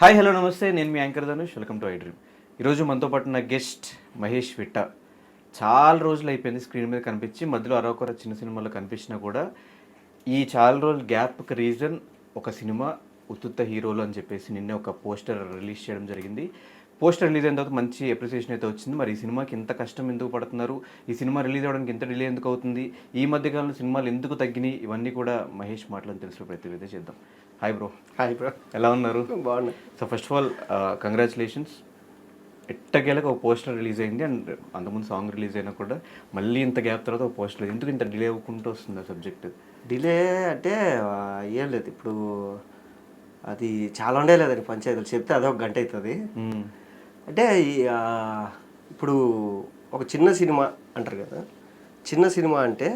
Hi hello నమస్తే, నేను మీ anchor Dhanush. Welcome to iDream. ఈరోజు మనతో పాటు ఉన్న గెస్ట్ మహేష్ విట్ట. చాలా రోజులు అయిపోయింది స్క్రీన్ మీద కనిపించి, మధ్యలో అరొకర చిన్న సినిమాలో కనిపించినా కూడా ఈ చాలా రోజుల గ్యాప్కి రీజన్ ఒక సినిమా ఉత్తుత్త హీరోలు అని చెప్పేసి నిన్నే ఒక పోస్టర్ రిలీజ్ చేయడం జరిగింది. పోస్టర్ రిలీజ్ అయిన తర్వాత మంచి అప్రిసియేషన్ అయితే వచ్చింది. మరి ఈ సినిమాకి ఇంత కష్టం ఎందుకు పడుతున్నారు, ఈ సినిమా రిలీజ్ అవ్వడానికి ఇంత డిలే ఎందుకు అవుతుంది, ఈ మధ్యకాలంలో సినిమాలు ఎందుకు తగ్గినాయి, ఇవన్నీ కూడా మహేష్ మాటలను తెలుసు ప్రతి విధంగా చేద్దాం. Hi bro. హాయ్ బ్రో, ఎలా ఉన్నారు? బాగున్నా. So first of all congratulations. ఎట్టకేలకు ఒక పోస్టర్ రిలీజ్ అయింది, అండ్ అంతకుముందు సాంగ్ రిలీజ్ అయినా కూడా మళ్ళీ ఇంత గ్యాప్ తర్వాత ఒక పోస్టర్. ఎందుకు ఇంత డిలే అవ్వకుంటూ వస్తుంది ఆ సబ్జెక్ట్? డిలే అంటే ఏం లేదు, ఇప్పుడు అది చాలా ఉండే లేదండి. పంచాయతీలు చెప్తే అదొక గంట అవుతుంది. అంటే ఇప్పుడు ఒక చిన్న సినిమా అంటారు కదా, చిన్న సినిమా అంటే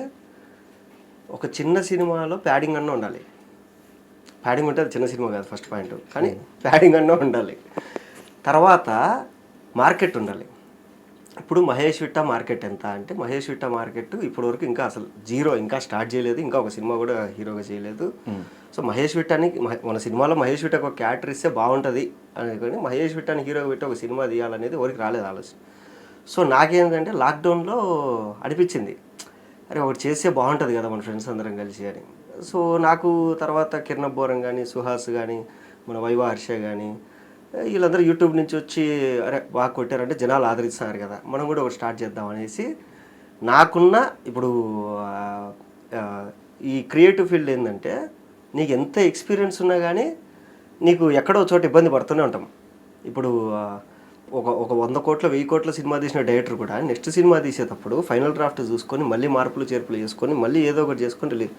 ఒక చిన్న సినిమాలో ప్యాడింగ్ అన్న ఉండాలి. ప్యాడింగ్ ఉంటే అది చిన్న సినిమా కాదు, ఫస్ట్ పాయింట్. కానీ ప్యాడింగ్ అన్న ఉండాలి. తర్వాత మార్కెట్ ఉండాలి. ఇప్పుడు మహేష్ విట్ట మార్కెట్ ఎంత అంటే, మహేష్ విట్ట మార్కెట్ ఇప్పటివరకు ఇంకా అసలు జీరో, ఇంకా స్టార్ట్ చేయలేదు, ఇంకా ఒక సినిమా కూడా హీరోగా చేయలేదు. సో మహేష్ విట్టాని మన సినిమాలో మహేష్ విట్టకు ఒక క్యారెక్టర్ ఇస్తే బాగుంటుంది అనుకొని మహేష్ విట్టాని హీరోగా పెట్టి ఒక సినిమా తీయాలనేది ఎవరికి రాలేదు ఆలోచన. సో నాకేంటంటే లాక్డౌన్లో అనిపించింది, అరే ఒకటి చేస్తే బాగుంటుంది కదా మన ఫ్రెండ్స్ అందరం కలిసి అని. సో నాకు తర్వాత కిరణ్ బోరం కానీ, సుహాస్ కానీ, మన వైవా హర్ష కానీ, వీళ్ళందరూ యూట్యూబ్ నుంచి వచ్చి అరే బాగా కొట్టారంటే జనాలు ఆదరిస్తున్నారు కదా, మనం కూడా ఒకటి స్టార్ట్ చేద్దాం అనేసి. నాకున్న ఇప్పుడు ఈ క్రియేటివ్ ఫీల్డ్ ఏంటంటే, నీకు ఎంత ఎక్స్పీరియన్స్ ఉన్నా కానీ నీకు ఎక్కడో చోట ఇబ్బంది పడుతూనే ఉంటాం. ఇప్పుడు ఒక 100 కోట్ల 1000 కోట్ల సినిమా తీసిన డైరెక్టర్ కూడా నెక్స్ట్ సినిమా తీసేటప్పుడు ఫైనల్ డ్రాఫ్ట్ చూసుకొని మళ్ళీ మార్పులు చేర్పులు చేసుకొని మళ్ళీ ఏదో ఒకటి చేసుకొని రిలీజ్.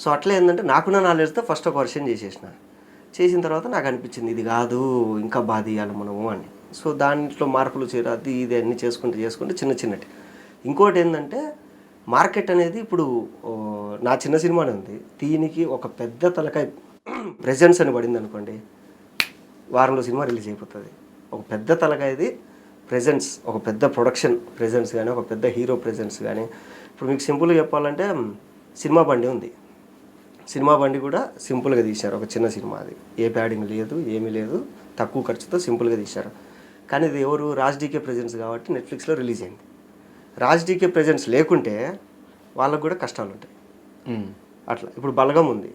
సో అట్లా ఏంటంటే నాకున్న నాలెడ్జ్తో ఫస్ట్ ఒక వర్షన్ చేసిన తర్వాత నాకు అనిపించింది ఇది కాదు, ఇంకా బాగా తీయాలి మనము అని. సో దాంట్లో మార్పులు అది ఇది అన్నీ చేసుకుంటే చిన్నటి. ఇంకోటి ఏంటంటే మార్కెట్ అనేది ఇప్పుడు నా చిన్న సినిమానే ఉంది, దీనికి ఒక పెద్ద తలకాయ ప్రెజెన్స్ అని పడింది అనుకోండి, వారంలో సినిమా రిలీజ్ అయిపోతుంది. ఒక పెద్ద తలకాయది ప్రెజెన్స్, ఒక పెద్ద ప్రొడక్షన్ ప్రెజెన్స్ కానీ, ఒక పెద్ద హీరో ప్రెజెన్స్ కానీ. ఇప్పుడు మీకు సింపుల్గా చెప్పాలంటే సినిమా బండి ఉంది, సినిమా బండి కూడా సింపుల్గా తీశారు, ఒక చిన్న సినిమా. అది ఏ ప్యాడింగ్ లేదు, ఏమీ లేదు, తక్కువ ఖర్చుతో సింపుల్గా తీశారు. కానీ ఇది ఎవరు రాజ్డీకే ప్రెజెన్స్ కాబట్టి నెట్ఫ్లిక్స్లో రిలీజ్ అయింది. రాజ్డీకే ప్రెజెన్స్ లేకుంటే వాళ్ళకు కూడా కష్టాలు ఉంటాయి. అట్లా ఇప్పుడు బలగం ఉంది,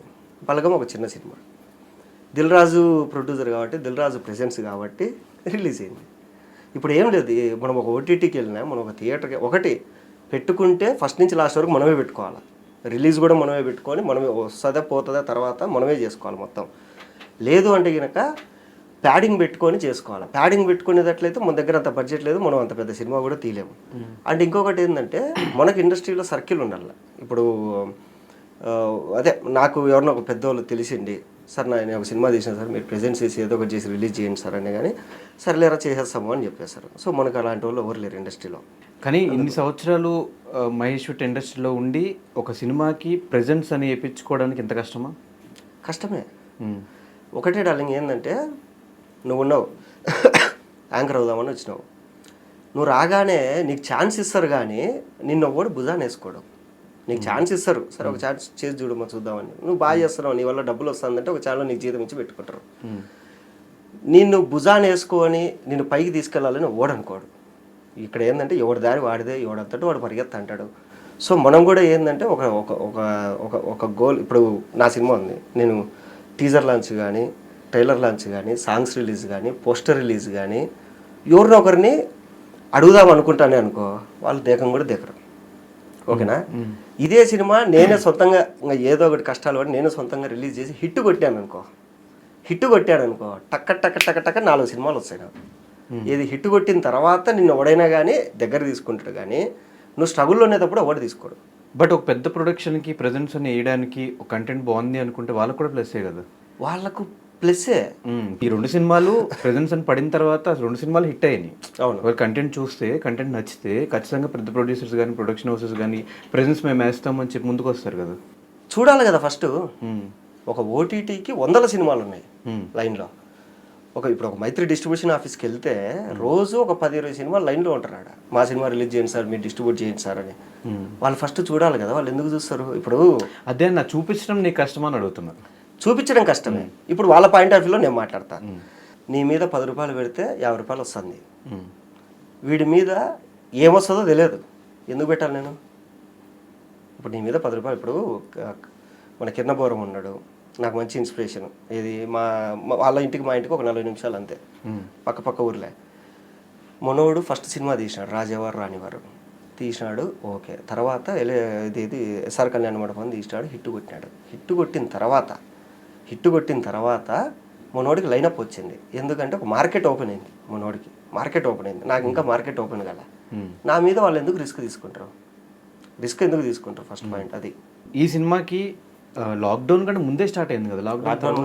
బలగం ఒక చిన్న సినిమా, దిల్ రాజు ప్రొడ్యూసర్ కాబట్టి, దిల్ రాజు ప్రెజెన్స్ కాబట్టి రిలీజ్ అయింది. ఇప్పుడు ఏం లేదు, మనం ఒక ఓటీటీకి వెళ్ళినా, మనం ఒక థియేటర్కి ఒకటి పెట్టుకుంటే ఫస్ట్ నుంచి లాస్ట్ వరకు మనమే పెట్టుకోవాలి. రిలీజ్ కూడా మనమే పెట్టుకొని, మనమే వస్తుందా పోతుందా తర్వాత మనమే చేసుకోవాలి మొత్తం. లేదు అంటే కనుక ప్యాడింగ్ పెట్టుకొని చేసుకోవాలి. ప్యాడింగ్ పెట్టుకునేటట్లయితే మన దగ్గర అంత బడ్జెట్ లేదు, మనం అంత పెద్ద సినిమా కూడా తీయలేము. అండ్ ఇంకొకటి ఏంటంటే మనకు ఇండస్ట్రీలో సర్కిల్ ఉండాలి. ఇప్పుడు అదే నాకు ఎవరినో ఒక పెద్దవాళ్ళు తెలిసిండి, సార్ నేను ఒక సినిమా తీసాను సార్, మీరు ప్రెజెంట్ చేసి ఏదో ఒకటి చేసి రిలీజ్ చేయండి సార్ అనే, కానీ సర్లేరా చేసేస్తాము అని చెప్పేశారు. సో మనకు అలాంటి వాళ్ళు ఎవరు లేరు ఇండస్ట్రీలో. కానీ ఇన్ని సంవత్సరాలు మహేష్ విట్ట ఇండస్ట్రీలో ఉండి ఒక సినిమాకి ప్రెజెన్స్ అని వేయించుకోవడానికి ఎంత కష్టమా? కష్టమే. ఒకటే డార్లింగ్, ఏంటంటే నువ్వు ఉన్నావు యాంకర్ అవుదామని వచ్చినావు, నువ్వు రాగానే నీకు ఛాన్స్ ఇస్తారు, కానీ నిన్ను ఒకటి భుజాన్ని వేసుకోవడం. నీకు ఛాన్స్ ఇస్తారు, సరే ఒక ఛాన్స్ చేసి చూడమో చూద్దామని, నువ్వు బాగా చేస్తున్నావు, నీ వల్ల డబ్బులు వస్తుందంటే ఒక ఛానల్ నీకు జీతం ఇచ్చి పెట్టుకుంటారు. నిన్ను భుజాన్ని వేసుకొని నిన్ను పైకి తీసుకెళ్ళాలని ఓడనుకోడు. ఇక్కడ ఏంటంటే ఎవరి దారి వాడిదే, ఎవడంతటూ వాడు పరిగెత్త అంటాడు. సో మనం కూడా ఏంటంటే ఒక ఒక ఒక ఒక గోల్. ఇప్పుడు నా సినిమా ఉంది, నేను టీజర్ లాంచ్ కానీ, ట్రైలర్ లాంచ్ కానీ, సాంగ్స్ రిలీజ్ కానీ, పోస్టర్ రిలీజ్ కానీ ఎవరినో ఒకరిని అడుగుదాం అనుకుంటానే అనుకో, వాళ్ళు దేకం కూడా దేకరు. ఓకేనా? ఇదే సినిమా నేనే సొంతంగా ఇంకా ఏదో ఒకటి కష్టాలు పడి నేనే సొంతంగా రిలీజ్ చేసి హిట్ కొట్టాను అనుకో, టక్క టక్క టక్క టక్క 4 సినిమాలు వస్తాయి నాకు. ఇది హిట్ కొట్టిన తర్వాత నిన్ను ఎవడైనా కానీ దగ్గర తీసుకుంటాడు, కానీ నువ్వు స్ట్రగుల్లో ఉండేటప్పుడు ఎవడు తీసుకోడు. బట్ ఒక పెద్ద ప్రొడక్షన్కి ప్రెజెన్స్ అని వేయడానికి ఒక కంటెంట్ బాగుంది అనుకుంటే వాళ్ళకు కూడా ప్లస్సే కదా. వాళ్ళకు ప్లస్సే. ఈ 2 సినిమాలు ప్రెజెన్స్ అని పడిన తర్వాత 2 సినిమాలు హిట్ అయ్యాయి. అవును, వాళ్ళు కంటెంట్ చూస్తే, కంటెంట్ నచ్చితే ఖచ్చితంగా పెద్ద ప్రొడ్యూసర్స్ కానీ, ప్రొడక్షన్ హౌసెస్ కానీ ప్రెజెన్స్ మేము వేస్తామని చెప్పి ముందుకు వస్తారు కదా. చూడాలి కదా. ఫస్ట్ ఒక ఓటీటీకి 100 సినిమాలు ఉన్నాయి లైన్లో. ఇప్పుడు ఒక మైత్రి డిస్ట్రిబ్యూషన్ ఆఫీస్కి వెళ్తే రోజు ఒక 10-20 సినిమాలు లైన్లో ఉంటారు. ఆడ మా సినిమా రిలీజ్ చేయండి సార్, మీరు డిస్ట్రిబ్యూట్ చేయండి సార్ అని. వాళ్ళు ఫస్ట్ చూడాలి కదా, వాళ్ళు ఎందుకు చూస్తారు? ఇప్పుడు అదే నా చూపించడం నీకు కష్టమని అడుగుతున్నా. చూపించడం కష్టమే. ఇప్పుడు వాళ్ళ పాయింట్ ఆఫ్ వ్యూలో నేను మాట్లాడతాను. నీ మీద 10 రూపాయలు పెడితే 50 రూపాయలు వస్తుంది. వీడి మీద ఏమొస్తుందో తెలియదు, ఎందుకు పెట్టాలి నేను? ఇప్పుడు నీ మీద 10 రూపాయలు, ఇప్పుడు మన కింద బోరం ఉన్నాడు, నాకు మంచి ఇన్స్పిరేషన్. ఇది వాళ్ళ ఇంటికి మా ఇంటికి ఒక 40 నిమిషాలు అంతే, పక్క ఊర్లే. మనోడు ఫస్ట్ సినిమా తీసినాడు, రాజావారు రానివారు తీసినాడు. ఓకే, తర్వాత ఇది ఎస్ఆర్ కళ్యాణ మండపం తీసినాడు, హిట్ కొట్టిన తర్వాత మనోడికి లైనప్ వచ్చింది. ఎందుకంటే ఒక మార్కెట్ ఓపెన్ అయింది, మనోడికి మార్కెట్ ఓపెన్ అయింది. నాకు ఇంకా మార్కెట్ ఓపెన్ కదా. నా మీద వాళ్ళు ఎందుకు రిస్క్ తీసుకుంటారు ఫస్ట్ పాయింట్ అది. ఈ సినిమాకి లాక్డౌన్ కంటే ముందే స్టార్ట్ అయింది కదా? లాక్డౌన్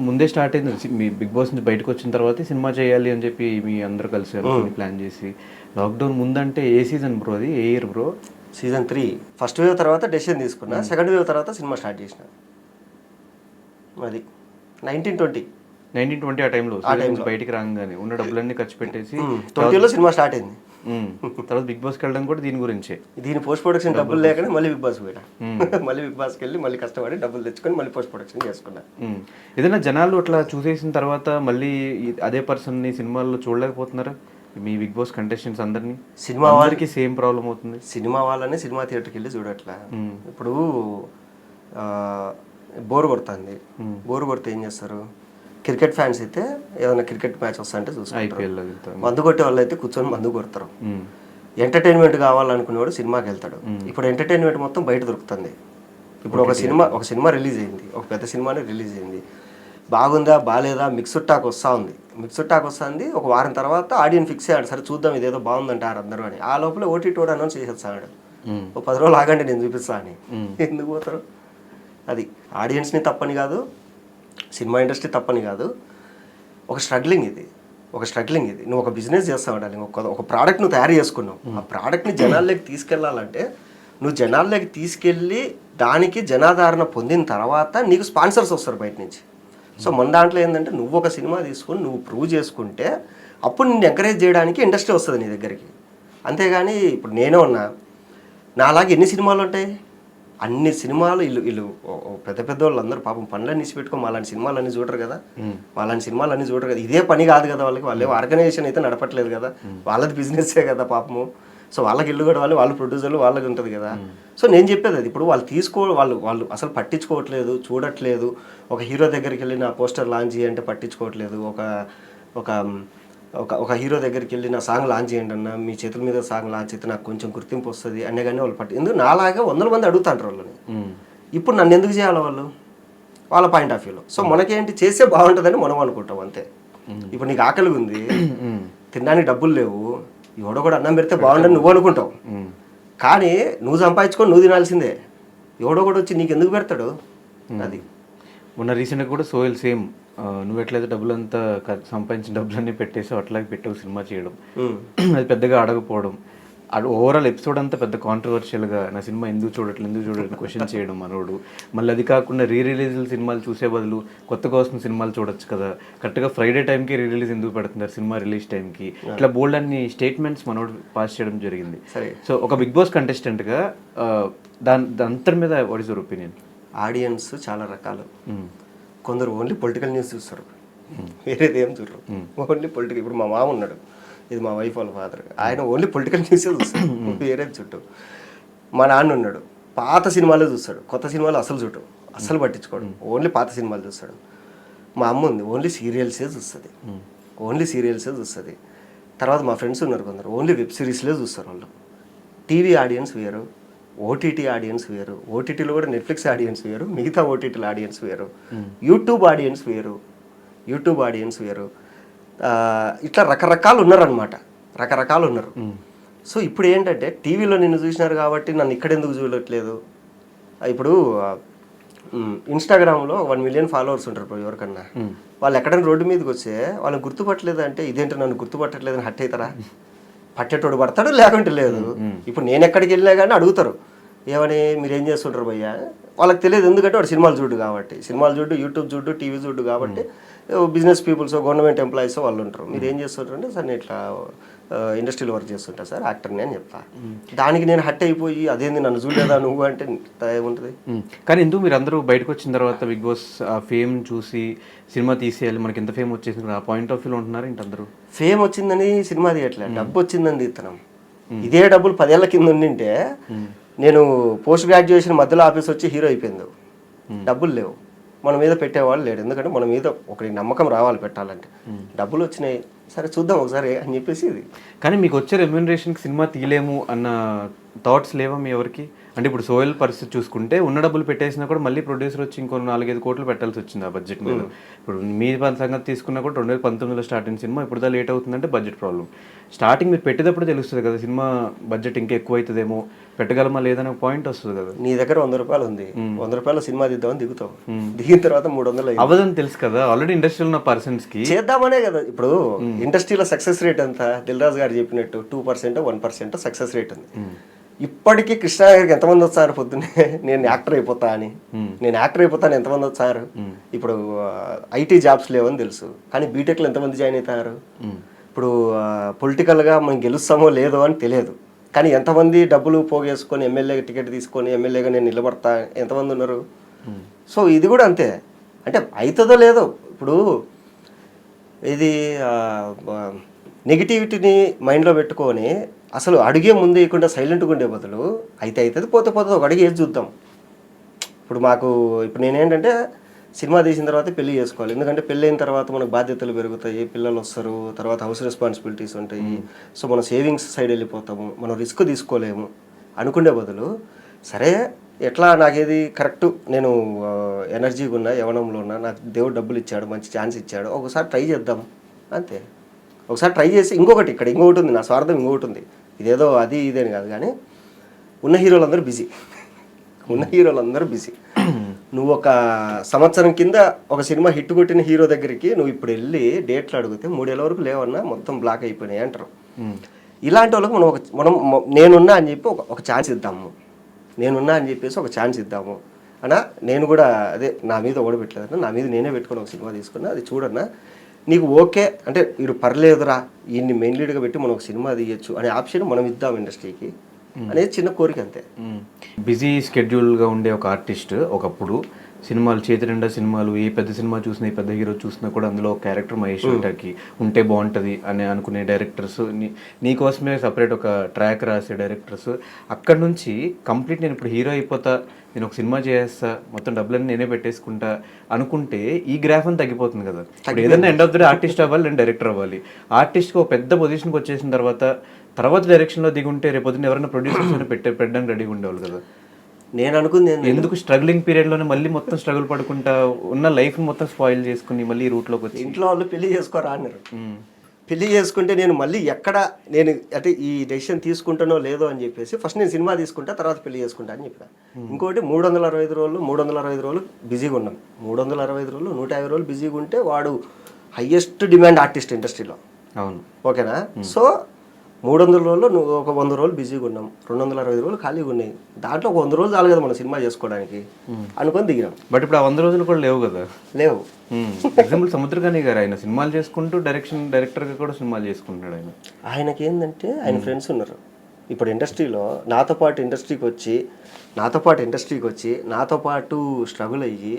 ముందే స్టార్ట్ అయింది. మీ బిగ్ బాస్ నుంచి బయటకు వచ్చిన తర్వాత సినిమా చేయాలి అని చెప్పి మీ అందరూ కలిసి ప్లాన్ చేసి. లాక్డౌన్ ముందంటే ఏ సీజన్ బ్రో అది? ఏ year bro? Season 3 first wave తర్వాత డెసిషన్ తీసుకున్నా, సెకండ్ వేవ్ తర్వాత సినిమా స్టార్ట్ చేసిన. అది 1920 ఆ టైంలో బయటికి రాగానే ఉన్న డబ్బులన్నీ ఖర్చు పెట్టేసి 20లో సినిమా స్టార్ట్ అయింది. తర్వాత బిగ్ బాస్కి వెళ్ళడం కూడా దీని గురించే. దీని పోస్ట్ ప్రొడక్షన్ డబ్బులు లేకనే మళ్ళీ బిగ్ బాస్ పోయినా. మళ్ళీ బిగ్ బాస్కి వెళ్ళి మళ్ళీ కష్టపడి డబ్బులు తెచ్చుకొని మళ్ళీ పోస్ట్ ప్రొడక్షన్ చేసుకున్నా. ఏదైనా జనాలు అట్లా చూసేసిన తర్వాత మళ్ళీ అదే పర్సన్ని సినిమాల్లో చూడలేకపోతున్నారా? మీ బిగ్ బాస్ కంటెస్టెంట్స్ అందరినీ సినిమా వాళ్ళకి సేమ్ ప్రాబ్లం అవుతుంది. సినిమా వాళ్ళని సినిమా థియేటర్కి వెళ్ళి చూడట్లా. ఇప్పుడు బోర్ కొడితే ఏం చేస్తారు? క్రికెట్ ఫ్యాన్స్ అయితే ఏదైనా క్రికెట్ మ్యాచ్ వస్తా అంటే చూస్తారు. మందు కొట్టే వాళ్ళు అయితే కూర్చొని మందు కొడతారు. ఎంటర్టైన్మెంట్ కావాలనుకునేవాడు సినిమాకి వెళ్తాడు. ఇప్పుడు ఎంటర్టైన్మెంట్ మొత్తం బయట దొరుకుతుంది. ఇప్పుడు ఒక సినిమా రిలీజ్ అయింది, ఒక పెద్ద సినిమానే రిలీజ్ అయింది. బాగుందా బాగాలేదా మిక్స్డ్ టాక్ వస్తుంది. ఒక వారం తర్వాత ఆడియన్స్ ఫిక్స్ అయ్యాడు, సరే చూద్దాం ఇదేదో బాగుందంటారు అందరూ అని. ఆ లోపల ఓటీటీ అనౌన్స్ చేసేస్తాడు, ఒక 10 రోజులు ఆగండి నేను చూపిస్తా అని. ఎందుకు పోతారు? అది ఆడియన్స్ని తప్పని కాదు, సినిమా ఇండస్ట్రీ తప్పని కాదు. ఒక స్ట్రగ్లింగ్ ఇది. నువ్వు ఒక బిజినెస్ చేస్తావు ఉండాలి. ఒక ప్రోడక్ట్ నువ్వు తయారు చేసుకున్నావు, ఆ ప్రోడక్ట్ని జనాల్లోకి తీసుకెళ్ళాలంటే నువ్వు జనాల్లోకి తీసుకెళ్ళి దానికి జనాదరణ పొందిన తర్వాత నీకు స్పాన్సర్స్ వస్తారు బయట నుంచి. సో మన దాంట్లో ఏంటంటే నువ్వు ఒక సినిమా తీసుకొని నువ్వు ప్రూవ్ చేసుకుంటే అప్పుడు నిన్ను ఎంకరేజ్ చేయడానికి ఇండస్ట్రీ వస్తుంది నీ దగ్గరికి. అంతేగాని ఇప్పుడు నేనే ఉన్నా, నాలాగే ఎన్ని సినిమాలు ఉంటాయి? అన్ని సినిమాలు వీళ్ళు పెద్ద వాళ్ళు అందరూ పాపం పనులన్నీ పెట్టుకో అలాంటి సినిమాలన్నీ చూడరు కదా. ఇదే పని కాదు కదా వాళ్ళకి. వాళ్ళు ఆర్గనైజేషన్ అయితే నడపట్లేదు కదా, వాళ్ళది బిజినెస్సే కదా పాపము. సో వాళ్ళకి ఇల్లు కూడా వాళ్ళు ప్రొడ్యూసర్లు వాళ్ళకి ఉంటుంది కదా. సో నేను చెప్పేది అది. ఇప్పుడు వాళ్ళు అసలు పట్టించుకోవట్లేదు, చూడట్లేదు. ఒక హీరో దగ్గరికి వెళ్ళి నా పోస్టర్ లాంచ్ చేయంటే పట్టించుకోవట్లేదు. ఒక హీరో దగ్గరికి వెళ్ళి నా సాంగ్ లాంచ్ చేయండి అన్న, మీ చేతుల మీద సాంగ్ లాంచ్ అయితే నాకు కొంచెం గుర్తింపు వస్తుంది అనే కానీ వాళ్ళు ఎందుకు నాలాగా 100 మంది అడుగుతాంటారు వాళ్ళని. ఇప్పుడు నన్ను ఎందుకు చేయాలి వాళ్ళు? వాళ్ళ పాయింట్ ఆఫ్ వ్యూలో. సో మనకేంటి చేస్తే బాగుంటుందని మనం అనుకుంటాం అంతే. ఇప్పుడు నీకు ఆకలి ఉంది, తినడానికి డబ్బులు లేవు, ఎవడో కూడా అన్నం పెడితే బాగుండని నువ్వు అనుకుంటావు. కానీ నువ్వు సంపాదించుకొని నువ్వు తినాల్సిందే. ఎవడో కూడా వచ్చి నీకు ఎందుకు పెడతాడు? అది మొన్న రీసెంట్గా కూడా సోయల్ సేమ్, నువ్వు ఎట్లయితే డబ్బులంతా సంపాదించిన డబ్బులన్నీ పెట్టేసావు అట్లాగే పెట్టావు సినిమా చేయడం, అది పెద్దగా అడగపోవడం, ఓవరాల్ ఎపిసోడ్ అంతా పెద్ద కాంట్రవర్షియల్గా నా సినిమా ఎందుకు చూడట్లేదు క్వశ్చన్ చేయడం మనోడు. మళ్ళీ అది కాకుండా రిలీజ్ సినిమాలు చూసే బదులు కొత్తగా వస్తున్న సినిమాలు చూడొచ్చు కదా, కరెక్ట్గా ఫ్రైడే టైంకి రిలీజ్ ఎందుకు పెడుతున్నారు సినిమా రిలీజ్ టైంకి, ఇట్లా బోల్డ్ అన్ని స్టేట్మెంట్స్ మనోడు పాస్ చేయడం జరిగింది. సో ఒక బిగ్ బాస్ కంటెస్టెంట్గా దాని అంతటి మీద what is your opinion? Audience చాలా రకాలు. కొందరు ఓన్లీ పొలిటికల్ న్యూస్ చూస్తారు, వేరేది ఏం చూడరు. Only political. ఇప్పుడు మా మామ ఉన్నాడు, ఇది మా వైఫ్ వాళ్ళ ఫాదర్, ఆయన ఓన్లీ పొలిటికల్ న్యూసే చూస్తాడు, వేరే చుట్టూ. మా నాన్న ఉన్నాడు, పాత సినిమాలే చూస్తాడు, కొత్త సినిమాలు అసలు చూడటం, అస్సలు పట్టించుకోడు, ఓన్లీ పాత సినిమాలు చూస్తాడు. మా అమ్మ ఉంది, ఓన్లీ సీరియల్సే చూస్తుంది. తర్వాత మా ఫ్రెండ్స్ ఉన్నారు కొందరు, ఓన్లీ వెబ్ సిరీస్లే చూస్తారు. వాళ్ళు టీవీ ఆడియన్స్ వేరు, ఓటీటీ ఆడియన్స్ వేరు, ఓటీటీలో కూడా నెట్ఫ్లిక్స్ ఆడియన్స్ వేరు, మిగతా ఓటీటీల ఆడియన్స్ వేరు, యూట్యూబ్ ఆడియన్స్ వేరు. ఇట్లా రకరకాలు ఉన్నారు. సో ఇప్పుడు ఏంటంటే టీవీలో నిన్ను చూసినారు కాబట్టి నన్ను ఇక్కడ ఎందుకు చూడట్లేదు? ఇప్పుడు ఇన్స్టాగ్రామ్లో 1 మిలియన్ ఫాలోవర్స్ ఉంటారు ఎవరికన్నా. వాళ్ళు ఎక్కడైనా రోడ్డు మీదకి వస్తే వాళ్ళని గుర్తుపట్టలేదు అంటే ఇదేంటో నన్ను గుర్తుపట్టలేదని హట్ అవుతారా? పట్టేటోడు పడతాడు, లేకుంటే లేదు. ఇప్పుడు నేను ఎక్కడికి వెళ్ళినా కానీ అడుగుతారు, ఏమని మీరేం చేస్తుంటారు భయ్యా? వాళ్ళకి తెలియదు, ఎందుకంటే వాడు సినిమాలు చూడు, యూట్యూబ్ చూడు, టీవీ చూడు కాబట్టి బిజినెస్ పీపుల్స్ గవర్నమెంట్ ఎంప్లాయీస్ వాళ్ళు ఉంటారు. మీరు ఏం చేస్తుంటారంటే సార్ నేను ఇట్లా ఇండస్ట్రీలో వర్క్ చేస్తుంటా సార్, యాక్టర్ని అని చెప్తా. దానికి నేను హట్ అయిపోయి అదేంది నన్ను చూడలేదా నువ్వు అంటే ఏముంటుంది. కానీ ఎందుకు మీరు అందరూ బయటకు వచ్చిన తర్వాత బిగ్ బాస్ ఆ ఫేమ్ చూసి సినిమా తీసేయాలి మనకి ఎంత ఫేమ్ వచ్చేసింది ఆ పాయింట్ ఆఫ్ వ్యూలో ఉంటున్నారు ఏంటి అందరూ? ఫేమ్ వచ్చిందని సినిమా తీయట్లేదు, డబ్బు వచ్చిందని తీస్తున్నాం. ఇదే డబ్బులు 10 ఏళ్ల కింద ఉండింటే నేను పోస్ట్ గ్రాడ్యుయేషన్ మధ్యలో ఆఫీస్ వచ్చి హీరో అయిపోయింది. డబ్బులు లేవు, మన మీద పెట్టేవాళ్ళు లేడు. ఎందుకంటే మన మీద ఒకరికి నమ్మకం రావాలి పెట్టాలంటే. డబ్బులు వచ్చినాయి, సరే చూద్దాం ఒకసారి అని చెప్పేసి ఇది. కానీ మీకు వచ్చే రెమ్యూనరేషన్కి సినిమా తీయలేము అన్న థాట్స్ లేవా మీ ఎవరికి? అంటే ఇప్పుడు సోయల్ పరిస్థితి చూసుకుంటే ఉన్న డబ్బులు పెట్టేసినా కూడా మళ్ళీ ప్రొడ్యూసర్ వచ్చి ఇంకో 4-5 కోట్లు పెట్టాల్సి వచ్చింది ఆ బడ్జెట్ మీద. ఇప్పుడు మీ సంగతి తీసుకున్నా కూడా 2019లో స్టార్ట్ అయిన సినిమా ఇప్పుడు దా లేట్ అవుతుందంటే బడ్జెట్ ప్రాబ్లం. స్టార్టింగ్ మీరు పెట్టేటప్పుడు తెలుస్తుంది కదా సినిమా బడ్జెట్ ఇంకా ఎక్కువ అవుతుందేమో, పెట్టగలమా లేదనే పాయింట్ వస్తుంది కదా. నీ దగ్గర 100 రూపాయలు ఉంది, 100 రూపాయలు సినిమా తీద్దామని దిగుతాం, దిగిన తర్వాత 300 అవదని తెలుసు కదా ఆల్రెడీ ఇండస్ట్రీలో ఉన్న పర్సన్స్కి. చేద్దామనే కదా. ఇప్పుడు ఇండస్ట్రీలో సక్సెస్ రేట్ ఎంత దిల్ రాజు గారు చెప్పినట్టు 2% 1% సక్సెస్ రేట్ ఉంది. ఇప్పటికీ కృష్ణ గారికి ఎంతమంది వచ్చారు పొద్దున్నే నేను యాక్టర్ అయిపోతా అని, నేను యాక్టర్ అయిపోతాను ఎంతమంది వచ్చారు. ఇప్పుడు ఐటీ జాబ్స్ లేవని తెలుసు, కానీ బీటెక్లో ఎంతమంది జాయిన్ అవుతారు. ఇప్పుడు పొలిటికల్గా మనం గెలుస్తామో లేదో అని తెలియదు, కానీ ఎంతమంది డబ్బులు పోగేసుకొని ఎమ్మెల్యే టికెట్ తీసుకొని ఎమ్మెల్యేగా నేను నిలబడతా ఎంతమంది ఉన్నారు. సో ఇది కూడా అంతే, అంటే అవుతుందో లేదో. ఇప్పుడు ఇది నెగిటివిటీని మైండ్లో పెట్టుకొని అసలు అడిగే ముందు వేయకుండా సైలెంట్గా ఉండే బదులు అయితే అవుతుంది పోతే పోతుంది ఒక అడిగి వేసి చూద్దాం. ఇప్పుడు నేనేంటంటే సినిమా తీసిన తర్వాత పెళ్లి చేసుకోవాలి, ఎందుకంటే పెళ్ళి అయిన తర్వాత మనకు బాధ్యతలు పెరుగుతాయి, పిల్లలు వస్తారు, తర్వాత హౌస్ రెస్పాన్సిబిలిటీస్ ఉంటాయి. సో మనం సేవింగ్స్ సైడ్ వెళ్ళిపోతాము, మనం రిస్క్ తీసుకోలేము అనుకునే బదులు సరే ఎట్లా నాకేది కరెక్ట్, నేను ఎనర్జీగా ఉన్నా, యవనంలో ఉన్నా, నాకు దేవుడు డబ్బులు ఇచ్చాడు, మంచి ఛాన్స్ ఇచ్చాడు, ఒకసారి ట్రై చేద్దాం అంతే. ఒకసారి ట్రై చేసి ఇంకొకటి ఇంకొకటి ఉంది, నా స్వార్థం ఇంకొకటి ఉంది, ఇదేదో అది ఇదేని కాదు. కానీ ఉన్న హీరోలందరూ బిజీ. నువ్వు ఒక సంవత్సరం కింద ఒక సినిమా హిట్ కొట్టిన హీరో దగ్గరికి నువ్వు ఇప్పుడు వెళ్ళి డేట్లు అడిగితే 3 ఏళ్ళ వరకు లేవన్నా మొత్తం బ్లాక్ అయిపోయినాయి అంటారు. ఇలాంటి వాళ్ళకి మనం నేనున్నా అని చెప్పి ఒక ఛాన్స్ ఇద్దాము, నేనున్నా అని చెప్పేసి ఒక ఛాన్స్ ఇద్దాము అన్నా. నేను కూడా అదే నా మీద ఓడబెట్టలేదన్నా, నా మీద నేనే పెట్టుకుని ఒక సినిమా తీసుకున్నా, అది చూడన్నా నీకు ఓకే అంటే వీడు పర్లేదురా ఈయన్ని మెయిన్ లీడ్గా పెట్టి మనం ఒక సినిమా తీయచ్చు అనే ఆప్షన్ మనం ఇద్దాం ఇండస్ట్రీకి అనేది చిన్న కోరిక అంతే. బిజీ స్కెడ్యూల్గా ఉండే ఒక ఆర్టిస్ట్ ఒకప్పుడు సినిమాలు చేతి నిండా సినిమాలు, ఏ పెద్ద సినిమా చూసినా ఏ పెద్ద హీరో చూసినా కూడా అందులో ఒక క్యారెక్టర్ మహేష్ విట్టకి ఉంటే బాగుంటుంది అని అనుకునే డైరెక్టర్స్, నీకోసమే సపరేట్ ఒక ట్రాక్ రాసే డైరెక్టర్స్, అక్కడ నుంచి కంప్లీట్ నేను ఇప్పుడు హీరో అయిపోతా, నేను ఒక సినిమా చేస్తా, మొత్తం డబ్బులన్నీ నేనే పెట్టేసుకుంటా అనుకుంటే ఈ గ్రాఫ్ అని తగ్గిపోతుంది కదా. ఇప్పుడు ఏదైనా end of the day artist అవ్వాలి, నేను డైరెక్టర్ అవ్వాలి. ఆర్టిస్ట్కి ఒక పెద్ద పొజిషన్కి వచ్చేసిన తర్వాత డైరెక్షన్లో దిగుంటే రేపొద్దున ఎవరైనా ప్రొడ్యూసర్స్ అయినా పెట్టడానికి రెడీగా ఉండేవాళ్ళు కదా. నేను అనుకుంది ఎందుకు స్ట్రగ్లింగ్ పీరియడ్లోనే మళ్ళీ మొత్తం స్ట్రగుల్ పడుకుంటా ఉన్న లైఫ్ మొత్తం స్పాయిల్ చేసుకుని మళ్ళీ ఈ రూట్లోకి వచ్చి ఇంట్లో వాళ్ళు పెళ్లి చేసుకోరా అన్నారు. పెళ్లి చేసుకుంటే నేను మళ్ళీ నేను అంటే ఈ డెసిషన్ తీసుకుంటానో లేదో అని చెప్పేసి ఫస్ట్ నేను సినిమా తీసుకుంటా, తర్వాత పెళ్లి చేసుకుంటా అని చెప్పిన. ఇంకోటి 365 రోజులు బిజీగా ఉన్నాం. 365 రోజులు 150 రోజులు బిజీగా ఉంటే వాడు హయ్యెస్ట్ డిమాండ్ ఆర్టిస్ట్ ఇండస్ట్రీలో. అవును, ఓకేనా. సో 300 రోజుల్లో నువ్వు ఒక 100 రోజులు బిజీగా ఉన్నాం, 260 రోజులు ఖాళీగా ఉన్నాయి, దాంట్లో ఒక 100 రోజులు చాలు కదా మనం సినిమా చేసుకోవడానికి అనుకొని దిగినాం. బట్ ఇప్పుడు ఆ 100 రోజులు కూడా లేవు కదా. లేవు. ఎగ్జాంపుల్ సముద్రకాని గారు, ఆయన సినిమాలు చేసుకుంటూ డైరెక్టర్గా కూడా సినిమాలు చేసుకుంటున్నాడు. ఆయనకి ఏంటంటే ఆయన ఫ్రెండ్స్ ఉన్నారు ఇప్పుడు ఇండస్ట్రీలో, నాతో పాటు ఇండస్ట్రీకి వచ్చి నాతో పాటు స్ట్రగుల్ అయ్యి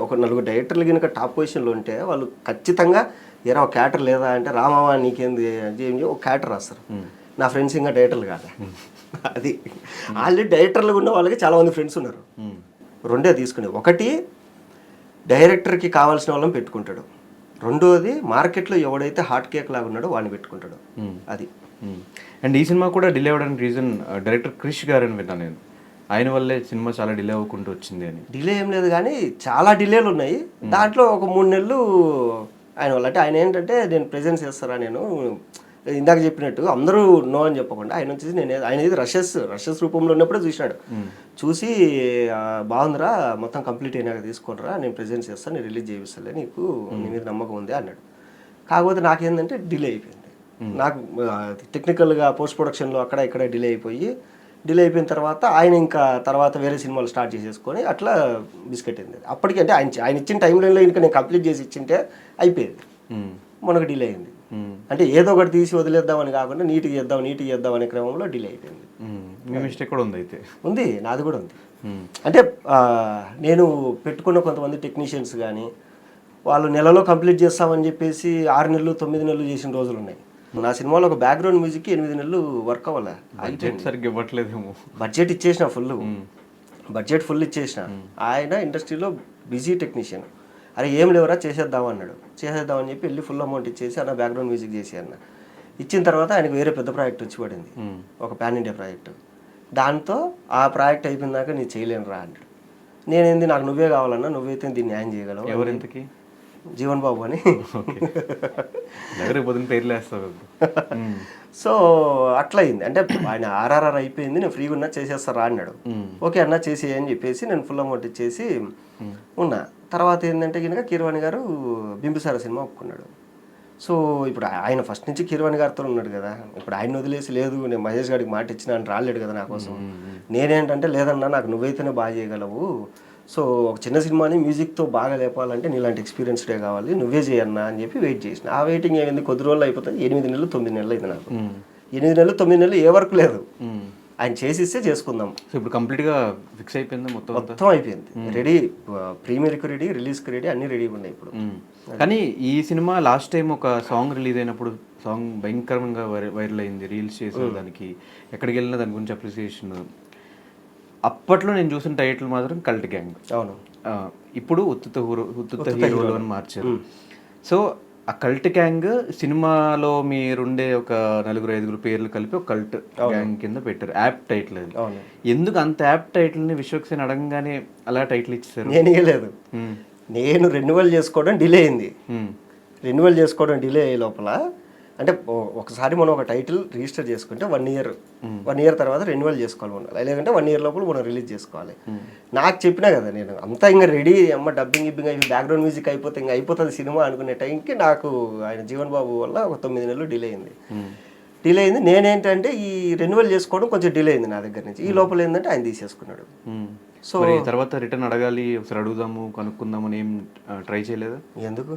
ఒక 4 డైరెక్టర్లు కనుక టాప్ పొజిషన్లో ఉంటే వాళ్ళు ఖచ్చితంగా ఏరా ఒక క్యాటర్ లేదా అంటే రామావా నీకేంది అని ఒక క్యాటర్ రాస్తారు. నా ఫ్రెండ్స్ ఇంకా డైరెక్టర్లు కాదు, అది ఆల్రెడీ డైరెక్టర్లు ఉన్న వాళ్ళకి చాలామంది ఫ్రెండ్స్ ఉన్నారు. 2 తీసుకునేది, ఒకటి డైరెక్టర్కి కావాల్సిన వాళ్ళని పెట్టుకుంటాడు, 2వది మార్కెట్లో ఎవడైతే హాట్ కేక్ లాగా ఉన్నాడో వాడిని పెట్టుకుంటాడు. అది. అండ్ ఈ సినిమా కూడా డిలే అవ్వడానికి రీజన్ డైరెక్టర్ క్రిష్ గారు అని విన్నాను నేను, ఆయన వల్లే సినిమా చాలా డిలే అవ్వకుంటూ వచ్చింది అని. డిలే ఏం లేదు కానీ చాలా డిలేలు ఉన్నాయి, దాంట్లో ఒక 3 నెలలు ఆయన వల్ల. అంటే ఆయన ఏంటంటే నేను ప్రెజెన్స్ చేస్తారా, నేను ఇందాక చెప్పినట్టు అందరూ నో అని చెప్పకుండా ఆయన వచ్చేసి ఆయన ఇది రషెస్ రూపంలో ఉన్నప్పుడే చూసినాడు. చూసి బాగుందిరా మొత్తం కంప్లీట్ అయినాక తీసుకోనరా, నేను ప్రెజెన్స్ చేస్తాను, నేను రిలీజ్ చేయిస్తాలే, నీకు నీ మీద నమ్మకం ఉంది అన్నాడు. కాకపోతే నాకేంటంటే డిలే అయిపోయింది, నాకు టెక్నికల్గా పోస్ట్ ప్రొడక్షన్లో అక్కడ ఇక్కడ డిలే అయిపోయి డిలే అయిపోయిన తర్వాత ఆయన ఇంకా తర్వాత వేరే సినిమాలు స్టార్ట్ చేసేసుకొని అట్లా బిస్కెట్ అయింది. అప్పటికి అంటే ఆయన ఇచ్చిన టైం లైన్లో ఇంకా నేను కంప్లీట్ చేసి ఇచ్చింటే అయిపోయేది. మనకు డిలే అయింది. అంటే ఏదో ఒకటి తీసి వదిలేద్దామని కాకుండా నీట్గా చేద్దాం అనే క్రమంలో డిలే అయిపోయింది. మీ మిస్టేక్ కూడా ఉంది అయితే? ఉంది, నాది కూడా ఉంది. అంటే నేను పెట్టుకున్న కొంతమంది టెక్నీషియన్స్ కానీ వాళ్ళు నెలలో కంప్లీట్ చేస్తామని చెప్పేసి 6 నెలలు 9 నెలలు చేసిన రోజులు ఉన్నాయి. నా సినిమాలో ఒక బ్యాక్గ్రౌండ్ మ్యూజిక్కి 8 నెలలు వర్క్ అవ్వాలి. బడ్జెట్ సరిగ్గా ఇవ్వట్లేదేమో. బడ్జెట్ ఇచ్చేసిన ఫుల్ ఇచ్చేసిన. ఆయన ఇండస్ట్రీలో బిజీ టెక్నీషియన్. అరే ఏం లేవరా చేసేద్దాం అన్నాడు. చేసేద్దామని చెప్పి వెళ్ళి ఫుల్ అమౌంట్ ఇచ్చేసి అన్న బ్యాక్గ్రౌండ్ మ్యూజిక్ చేసి అన్న ఇచ్చిన తర్వాత ఆయనకు వేరే పెద్ద ప్రాజెక్ట్ వచ్చి పడింది, ఒక పాన్ ఇండియా ప్రాజెక్ట్. దాంతో ఆ ప్రాజెక్ట్ అయిపోయిన దాకా నేను చేయలేను రా అన్నాడు. నేనేంది, నాకు నువ్వే కావాలన్నా, నువ్వైతే దీన్ని న్యాయం చేయగలవు. ఎవరింతకి? జీవన్ బాబు అని. పేర్లు. సో అట్లా అయింది. అంటే ఆయన ఆర్ఆర్ఆర్ అయిపోయింది, నేను ఫ్రీగా ఉన్నా చేసేస్తారా అన్నాడు. ఓకే అన్న చేసేయి అని చెప్పేసి నేను ఫుల్ అమౌంట్ ఇచ్చేసి ఉన్నా. తర్వాత ఏంటంటే కనుక కీరవాణి గారు బింబిసార సినిమా ఒప్పుకున్నాడు. సో ఇప్పుడు ఆయన ఫస్ట్ నుంచి కీరవాణి గారితో ఉన్నాడు కదా. ఇప్పుడు ఆయన వదిలేసి లేదు నేను మహేష్ గారికి మాట ఇచ్చిన అని రాలేడు కదా నా కోసం. నేనేంటంటే లేదన్నా నాకు నువ్వైతేనే బాగా చేయగలవు, సో ఒక చిన్న సినిమాని మ్యూజిక్తో బాగా లేపాలంటే నీలాంటి ఎక్స్పీరియన్స్డే కావాలి, నువ్వే చేయన్నా అని చెప్పి వెయిట్ చేసిన. ఆ వెయిటింగ్ ఏమైంది, కొద్ది రోజులు అయిపోతుంది. 8 నెలలు 9 నెలలు అయింది నాకు. 8 నెలలు 9 నెలలు ఏ వర్క్ లేదు, ఆయన చేసిస్తే చేసుకుందాం. సో ఇప్పుడు కంప్లీట్గా ఫిక్స్ అయిపోయింది, మొత్తం అయిపోయింది. రెడీ, ప్రీమియర్కి రెడీ, రిలీజ్కి రెడీ, అన్నీ రెడీగా ఉన్నాయి ఇప్పుడు. కానీ ఈ సినిమా లాస్ట్ టైం ఒక సాంగ్ రిలీజ్ అయినప్పుడు సాంగ్ భయంకరంగా వైరల్ అయింది, రీల్స్ చేసిన దానికి ఎక్కడికి వెళ్ళినా దాని గురించి అప్రిసియేషన్. అప్పట్లో నేను చూసిన టైటిల్ మాత్రం కల్ట్ గ్యాంగ్. అవును. ఇప్పుడు ఉత్తుత హీరోలు అని మార్చారు. సో ఆ కల్ట్ గ్యాంగ్ సినిమాలో మీరుండే ఒక 4-5 పేర్లు కలిపి ఒక కల్ట్ గ్యాంగ్ కింద పెట్టారు. యాప్ టైటిల్ అది. ఎందుకు అంత యాప్ టైటిల్ని విశ్వక్సేన్ అడగంగానే అలా టైటిల్ ఇచ్చారు? నేను ఇవ్వలేదు. నేను రెన్యువల్ చేసుకోవడం డిలే అయింది. రెన్యువల్ చేసుకోవడం డిలే అయ్యే లోపల అంటే ఒకసారి మనం ఒక టైటిల్ రిజిస్టర్ చేసుకుంటే 1 ఇయర్ తర్వాత రెన్యువల్ చేసుకోవాలి మనం, లేదంటే 1 ఇయర్ లోపల మనం రిలీజ్ చేసుకోవాలి. నాకు చెప్పినా కదా నేను అంతా ఇంకా రెడీ, అమ్మ డబ్బింగ్ అయిపోయి బ్యాక్గ్రౌండ్ మ్యూజిక్ అయిపోతే ఇంకా అయిపోతుంది సినిమా అనుకునే టైంకి నాకు ఆయన జీవన్ బాబు వల్ల ఒక 9 నెలలు డిలే అయింది. నేనేంటంటే ఈ రెన్యువల్ చేసుకోవడం కొంచెం డిలే అయింది నా దగ్గర నుంచి. ఈ లోపల ఏంటంటే ఆయన తీసేసుకున్నాడు. సో తర్వాత రిటర్న్ అడగాలి, ఒకసారి అడుగుదాము కనుక్కుందాము అని ఏం ట్రై చేయలేదు? ఎందుకు,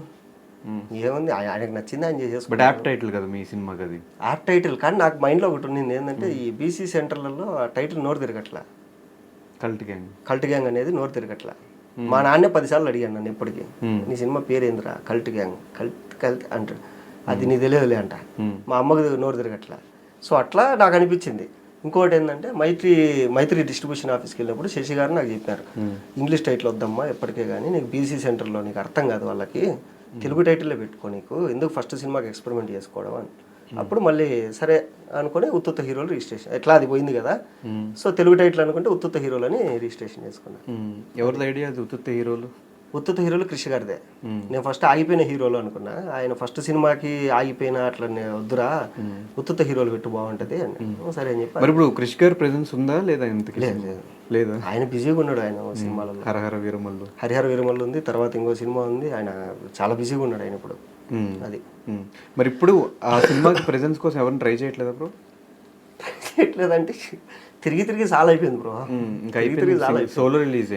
ఏముంది, ఆయనకు నచ్చింది ఆయన చేసేసుకో. బట్ యాప్ టైటిల్ కదా మీ సినిమాకి, అది యాప్ టైటిల్. కానీ నాకు మైండ్లో ఒకటి ఉంది ఏంటంటే ఈ బీసీ సెంటర్లలో ఆ టైటిల్ నోరు తిరగట్లా. కల్ట్ గ్యాంగ్ అనేది నోరు తిరగట్లా. మా నాన్నే 10 సార్లు అడిగాను నన్ను ఎప్పటికీ, నీ సినిమా పేరు ఏందిరా, కల్ట్ గ్యాంగ్, కల్ట్ అంటాడు. అది నీ తెలియదులే అంట. మా అమ్మకి నోరు తిరగట్లా. సో అట్లా నాకు అనిపించింది. ఇంకోటి ఏంటంటే మైత్రి డిస్ట్రిబ్యూషన్ ఆఫీస్కి వెళ్ళినప్పుడు శశి గారు నాకు చెప్పారు, ఇంగ్లీష్ టైటిల్ వద్దమ్మా ఎప్పటికే, కానీ నీకు బీసీ సెంటర్లో నీకు అర్థం కాదు వాళ్ళకి, తెలుగు టైటిల్లో పెట్టుకో, నీకు ఎందుకు ఫస్ట్ సినిమాకి ఎక్స్పెరిమెంట్ చేసుకోవడం అని. అప్పుడు మళ్ళీ సరే అనుకుని ఉత్తుత హీరోలు రిజిస్ట్రేషన్, ఎట్లా అది పోయింది కదా, సో తెలుగు టైటిల్ అనుకుంటే ఉత్తుత హీరోలు అని రిజిస్ట్రేషన్ చేసుకున్నాను. ఎవరిది ఐడియా అది ఉత్తుత హీరోలు? ఉత్తుత హీరోలు కృషి గారిదే. నేను ఫస్ట్ ఆగిపోయిన హీరోలు అనుకున్నా, ఆయన ఫస్ట్ సినిమాకి ఆగిపోయిన అట్లా వద్దురా ఉత్తుత హీరోలు పెట్టు బాగుంటది అని. సరే అని చెప్పి. మరి ఇప్పుడు కృషి గారి ప్రెజెన్స్ ఉందా లేదా? లేదు, ఆయన బిజీగా ఉన్నాడు. ఆయన సినిమాలలో హరిహర వీరమల్లు ఉంది, తర్వాత ఇంకో సినిమా ఉంది, ఆయన చాలా బిజీగా ఉన్నాడు ఆయన ఇప్పుడు. అది మరి ఇప్పుడు ఆ సినిమాకి ప్రెజెన్స్ కోసం ఎవరిని ట్రై చేయట్లేదు బ్రో? చేయట్లేదంటే తిరిగి చాలా అయిపోయింది బ్రో. సోలో రిలీజ్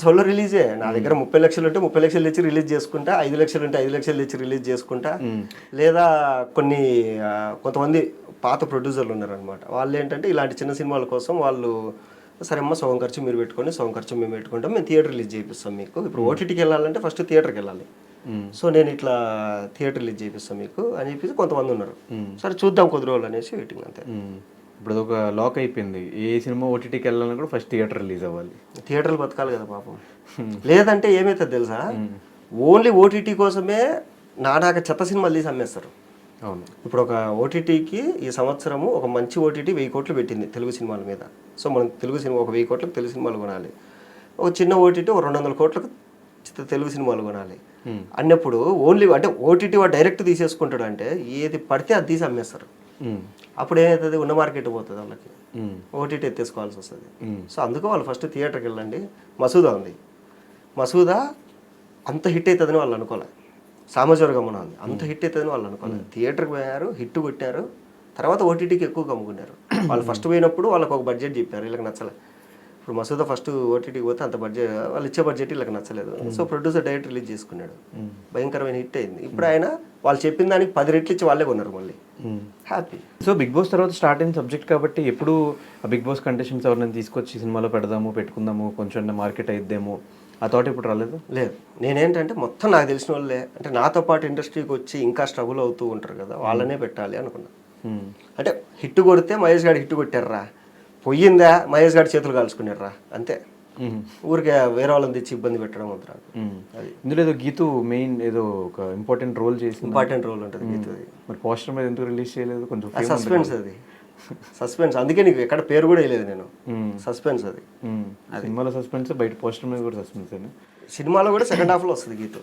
సోలో రిలీజే. నా దగ్గర 30 లక్షలు ఉంటే 30 లక్షలు తెచ్చి రిలీజ్ చేసుకుంటా, 5 లక్షలు ఉంటే 5 లక్షలు తెచ్చి రిలీజ్ చేసుకుంటా. లేదా కొంతమంది పాత ప్రొడ్యూసర్లు ఉన్నారనమాట, వాళ్ళు ఏంటంటే ఇలాంటి చిన్న సినిమాల కోసం వాళ్ళు సరే అమ్మ సగం ఖర్చు మీరు పెట్టుకోండి, సగం ఖర్చు మేము పెట్టుకుంటాం, మేము థియేటర్ రిలీజ్ చేపిస్తాం మీకు. ఇప్పుడు ఓటీటీకి వెళ్ళాలంటే ఫస్ట్ థియేటర్కి వెళ్ళాలి, సో నేను ఇట్లా థియేటర్ రిలీజ్ చేపిస్తాం మీకు అని చెప్పేసి కొంతమంది ఉన్నారు. సరే చూద్దాం కొద్ది రోజులు అనేసి వెయిటింగ్ అంతే. ఇప్పుడు ఒక లాక్ అయిపోయింది, ఏ సినిమా ఓటీటీకి వెళ్ళాలని కూడా ఫస్ట్ థియేటర్ రిలీజ్ అవ్వాలి. థియేటర్లు బతకాలి కదా పాపం. లేదంటే ఏమవుతుంది తెలుసా, ఓన్లీ ఓటీటీ కోసమే నానాక చెత్త సినిమాలు తీసి అమ్మేస్తారు. అవును. ఇప్పుడు ఒక ఓటీటీకి ఈ సంవత్సరము ఒక మంచి ఓటీటీ 1000 కోట్లు పెట్టింది తెలుగు సినిమాల మీద. సో మనం తెలుగు సినిమా ఒక 1000 కోట్లకు తెలుగు సినిమాలు కొనాలి, ఒక చిన్న ఓటీటీ ఒక 200 కోట్లకు తెలుగు సినిమాలు కొనాలి అన్నప్పుడు ఓన్లీ అంటే ఓటీటీ వాడు డైరెక్ట్ తీసేసుకుంటాడు, అంటే ఏది పడితే అది తీసి అమ్మేస్తారు. అప్పుడు ఏమవుతుంది, ఉన్న మార్కెట్ పోతుంది వాళ్ళకి, ఓటీటీ ఎత్తేసుకోవాల్సి వస్తుంది. సో అందుకు వాళ్ళు ఫస్ట్ థియేటర్కి వెళ్ళండి. మసూదా ఉంది, మసూదా అంత హిట్ అవుతుందని వాళ్ళు అనుకోలే. సామాజిక గమనం ఉంది, అంత హిట్ అవుతుందని వాళ్ళు అనుకోలేదు. థియేటర్కి పోయారు, హిట్ కొట్టారు, తర్వాత ఓటీటీకి ఎక్కువ కమ్ముకున్నారు. వాళ్ళు ఫస్ట్ పోయినప్పుడు వాళ్ళకి ఒక బడ్జెట్ చెప్పారు, వీళ్ళకి నచ్చలే. ఇప్పుడు మసూదా ఫస్ట్ ఓటీటీకి పోతే అంత బడ్జెట్, వాళ్ళు ఇచ్చే బడ్జెట్ వీళ్ళకి నచ్చలేదు. సో ప్రొడ్యూసర్ డైరెక్ట్ రిలీజ్ చేసుకున్నాడు, భయంకరమైన హిట్ అయింది. ఇప్పుడు ఆయన వాళ్ళు చెప్పిన దానికి 10 రెట్లు ఇచ్చి వాళ్ళే కొన్నారు మళ్ళీ, హ్యాపీ. సో బిగ్ బాస్ తర్వాత స్టార్ట్ అయిన సబ్జెక్ట్ కాబట్టి ఎప్పుడు ఆ బిగ్ బాస్ కంటెస్టెంట్స్ ఎవరినైనా తీసుకొచ్చి సినిమాలో పెట్టుకుందాము, కొంచెం మార్కెట్ అయిద్దేమో ఆ థాట్ ఇప్పుడు రాలేదు? లేదు, నేనేంటంటే మొత్తం నాకు తెలిసిన వాళ్ళే, అంటే నాతో పాటు ఇండస్ట్రీకి వచ్చి ఇంకా స్ట్రగుల్ అవుతూ ఉంటారు కదా, వాళ్ళనే పెట్టాలి అనుకున్నా. అంటే హిట్ కొడితే మహేష్ గారు హిట్ కొట్టారా, పోయిందా మహేష్ గారి చేతులు కాల్చుకున్నారా అంతే. ఊరికే వేరే వాళ్ళని తెచ్చి ఇబ్బంది పెట్టడం వద్దు. అది ఇందులో ఏదో గీతు మెయిన్ ఏదో ఒక ఇంపార్టెంట్ రోల్ చేసి ఇంపార్టెంట్ రోల్ ఉంటుంది గీతది. మరి పోస్టర్ మీద ఎందుకు రిలీజ్ చేయలేదు? కొంచెం సస్పెన్స్, అది సస్పెన్స్, అందుకే నీకు ఎక్కడ పేరు కూడా వేయలేదు నేను. సస్పెన్స్ అది సినిమాలో సస్పెన్స్, బయట పోస్టర్ మీద కూడా సస్పెన్స్. సినిమాలో కూడా సెకండ్ హాఫ్లో వస్తుంది గీతు,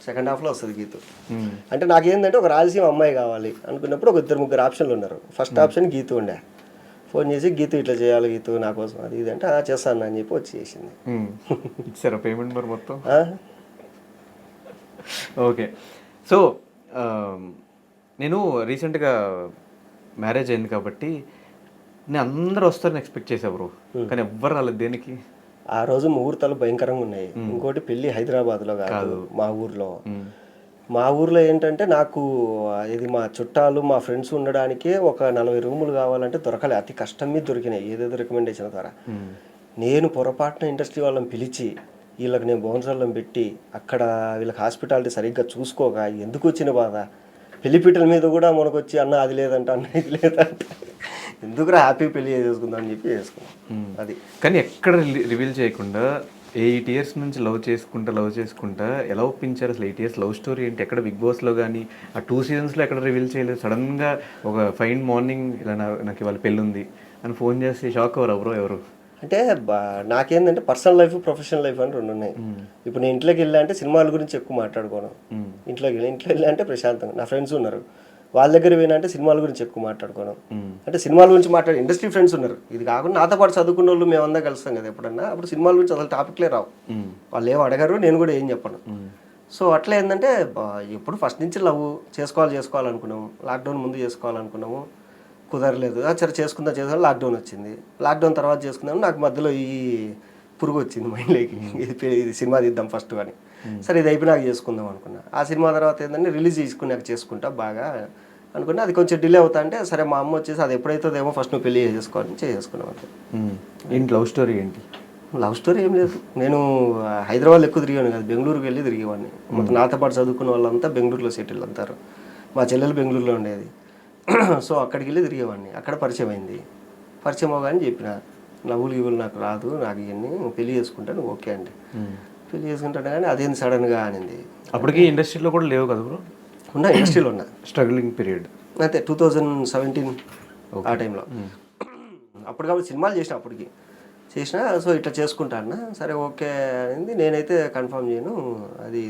సెకండ్ హాఫ్లో వస్తుంది గీతు. అంటే నాకేంటంటే ఒక రాయలసీమ అమ్మాయి కావాలి అనుకున్నప్పుడు ఒక 2-3 ఆప్షన్లు ఉన్నారు. ఫస్ట్ ఆప్షన్ గీతు ఉండే, ఫోన్ చేసి గీతు ఇట్లా చేయాలి గీతు నా కోసం అది ఇది అంటే చేస్తాను అని చెప్పి వచ్చి చేసింది. ఇచ్చారా పేమెంట్ మరి మొత్తం? ఓకే. సో నేను రీసెంట్గా మ్యారేజ్ అయింది కాబట్టి నేను అందరూ వస్తారని ఎక్స్పెక్ట్ చేసా బ్రో, కానీ ఎవ్వరు రాలేదు. దేనికి? ఆ రోజు ముహూర్తాలు భయంకరంగా ఉన్నాయి. ఇంకోటి పెళ్ళి హైదరాబాద్లో కాదు, మా ఊర్లో. మా ఊర్లో ఏంటంటే నాకు ఇది మా చుట్టాలు మా ఫ్రెండ్స్ ఉండడానికే ఒక 40 రూములు కావాలంటే దొరకలే, అతి కష్టం మీద దొరికినాయి ఏదేదో రికమెండేషన్ ద్వారా. నేను పొరపాటున ఇండస్ట్రీ వాళ్ళని పిలిచి వీళ్ళకి నేను బౌన్సర్లను పెట్టి అక్కడ వీళ్ళకి హాస్పిటాలిటీ సరిగ్గా చూసుకోగా ఎందుకు వచ్చిన బాధ, పెళ్లిపీటల మీద కూడా మనకొచ్చి అన్న అది లేదంట అన్న ఇది లేదంట, ఎందుకురా హ్యాపీ పెళ్లి చేసుకుందాం అని చెప్పి చేసుకున్నాం. అది కానీ ఎక్కడ రివీల్ చేయకుండా 8 years నుంచి లవ్ చేసుకుంటా ఎలా ఒప్పించారు అసలు? 8 years లవ్ స్టోరీ ఏంటి? ఎక్కడ బిగ్ బాస్లో కానీ ఆ 2 seasonsలో ఎక్కడ రివీల్ చేయలేదు. సడన్గా ఒక ఫైన్ మార్నింగ్ ఇలా నాకు ఇవాళ పెళ్ళి ఉంది అని ఫోన్ చేసి షాక్ అవ్వరు ఎవరు? అంటే నాకేంటంటే పర్సనల్ లైఫ్, ప్రొఫెషనల్ లైఫ్ అని 2 ఉన్నాయి. ఇప్పుడు నేను ఇంట్లోకి వెళ్ళా అంటే సినిమాల గురించి ఎక్కువ మాట్లాడుకోను. ఇంట్లో వెళ్ళా అంటే ప్రశాంతంగా, నా ఫ్రెండ్స్ ఉన్నారు వాళ్ళ దగ్గర పోయినా అంటే సినిమాల గురించి ఎక్కువ మాట్లాడుకోను. అంటే సినిమాల గురించి మాట్లాడే ఇండస్ట్రీ ఫ్రెండ్స్ ఉన్నారు. ఇది కాకుండా నాతో పాటు చదువుకున్న వాళ్ళు మేమంతా కలుస్తాం కదా ఎప్పుడన్నా, అప్పుడు సినిమాల గురించి అసలు టాపిక్లే రావు. వాళ్ళు ఏం అడగారు, నేను కూడా ఏం చెప్పను. సో అట్లా ఏంటంటే ఎప్పుడు ఫస్ట్ నుంచి లవ్ చేసుకోవాలనుకున్నాము. లాక్డౌన్ ముందు చేసుకోవాలనుకున్నాము, కుదరలేదు. సరే చేసుకుందాం లాక్డౌన్ వచ్చింది. లాక్డౌన్ తర్వాత చేసుకుందాం, నాకు మధ్యలో ఈ పురుగు వచ్చింది మైండ్లోకి, ఇది సినిమా తీద్దాం ఫస్ట్ అని. సరే ఇది అయిపోయినాక చేసుకుందాం అనుకున్నా. ఆ సినిమా తర్వాత ఏంటంటే రిలీజ్ చేసుకున్నాక చేసుకుంటా బాగా అనుకున్నా. అది కొంచెం డిలే అవుతా అంటే సరే మా అమ్మ వచ్చేసి అది ఎప్పుడైతుందేమో ఫస్ట్ నువ్వు పెళ్లి చేసుకోవాలని చేసుకున్నాం అంతే. ఏంటి లవ్ స్టోరీ ఏంటి? లవ్ స్టోరీ ఏం లేదు. నేను హైదరాబాద్ ఎక్కువ తిరిగాను కదా, బెంగళూరుకి వెళ్ళి తిరిగేవాడిని. మొత్తం నాతో పాటు చదువుకున్న వాళ్ళంతా బెంగళూరులో సెటిల్ అంటారు. మా చెల్లెలు బెంగళూరులో ఉండేది. సో అక్కడికి వెళ్ళి తిరిగేవాడిని. అక్కడ పరిచయం అయింది. పరిచయం అవగానే చెప్పిన లవ్వులు గివ్వులు నాకు రాదు, నాకు ఇవన్నీ పెళ్లి చేసుకుంటాను. ఓకే అండి పెళ్లి చేసుకుంటాను, కానీ అదేంది సడన్గా అనింది. అప్పటికి ఇండస్ట్రీలో కూడా లేవు కదా బ్రో? ఉన్నా, ఇండస్ట్రీలో ఉన్నా, స్ట్రగ్లింగ్ పీరియడ్ అయితే 2017 ఆ టైంలో. అప్పుడు కాబట్టి సినిమాలు చేసిన, అప్పటికి చేసిన. సో ఇట్లా చేసుకుంటాను, సరే ఓకే అయింది. నేనైతే కన్ఫర్మ్ చేయను, అది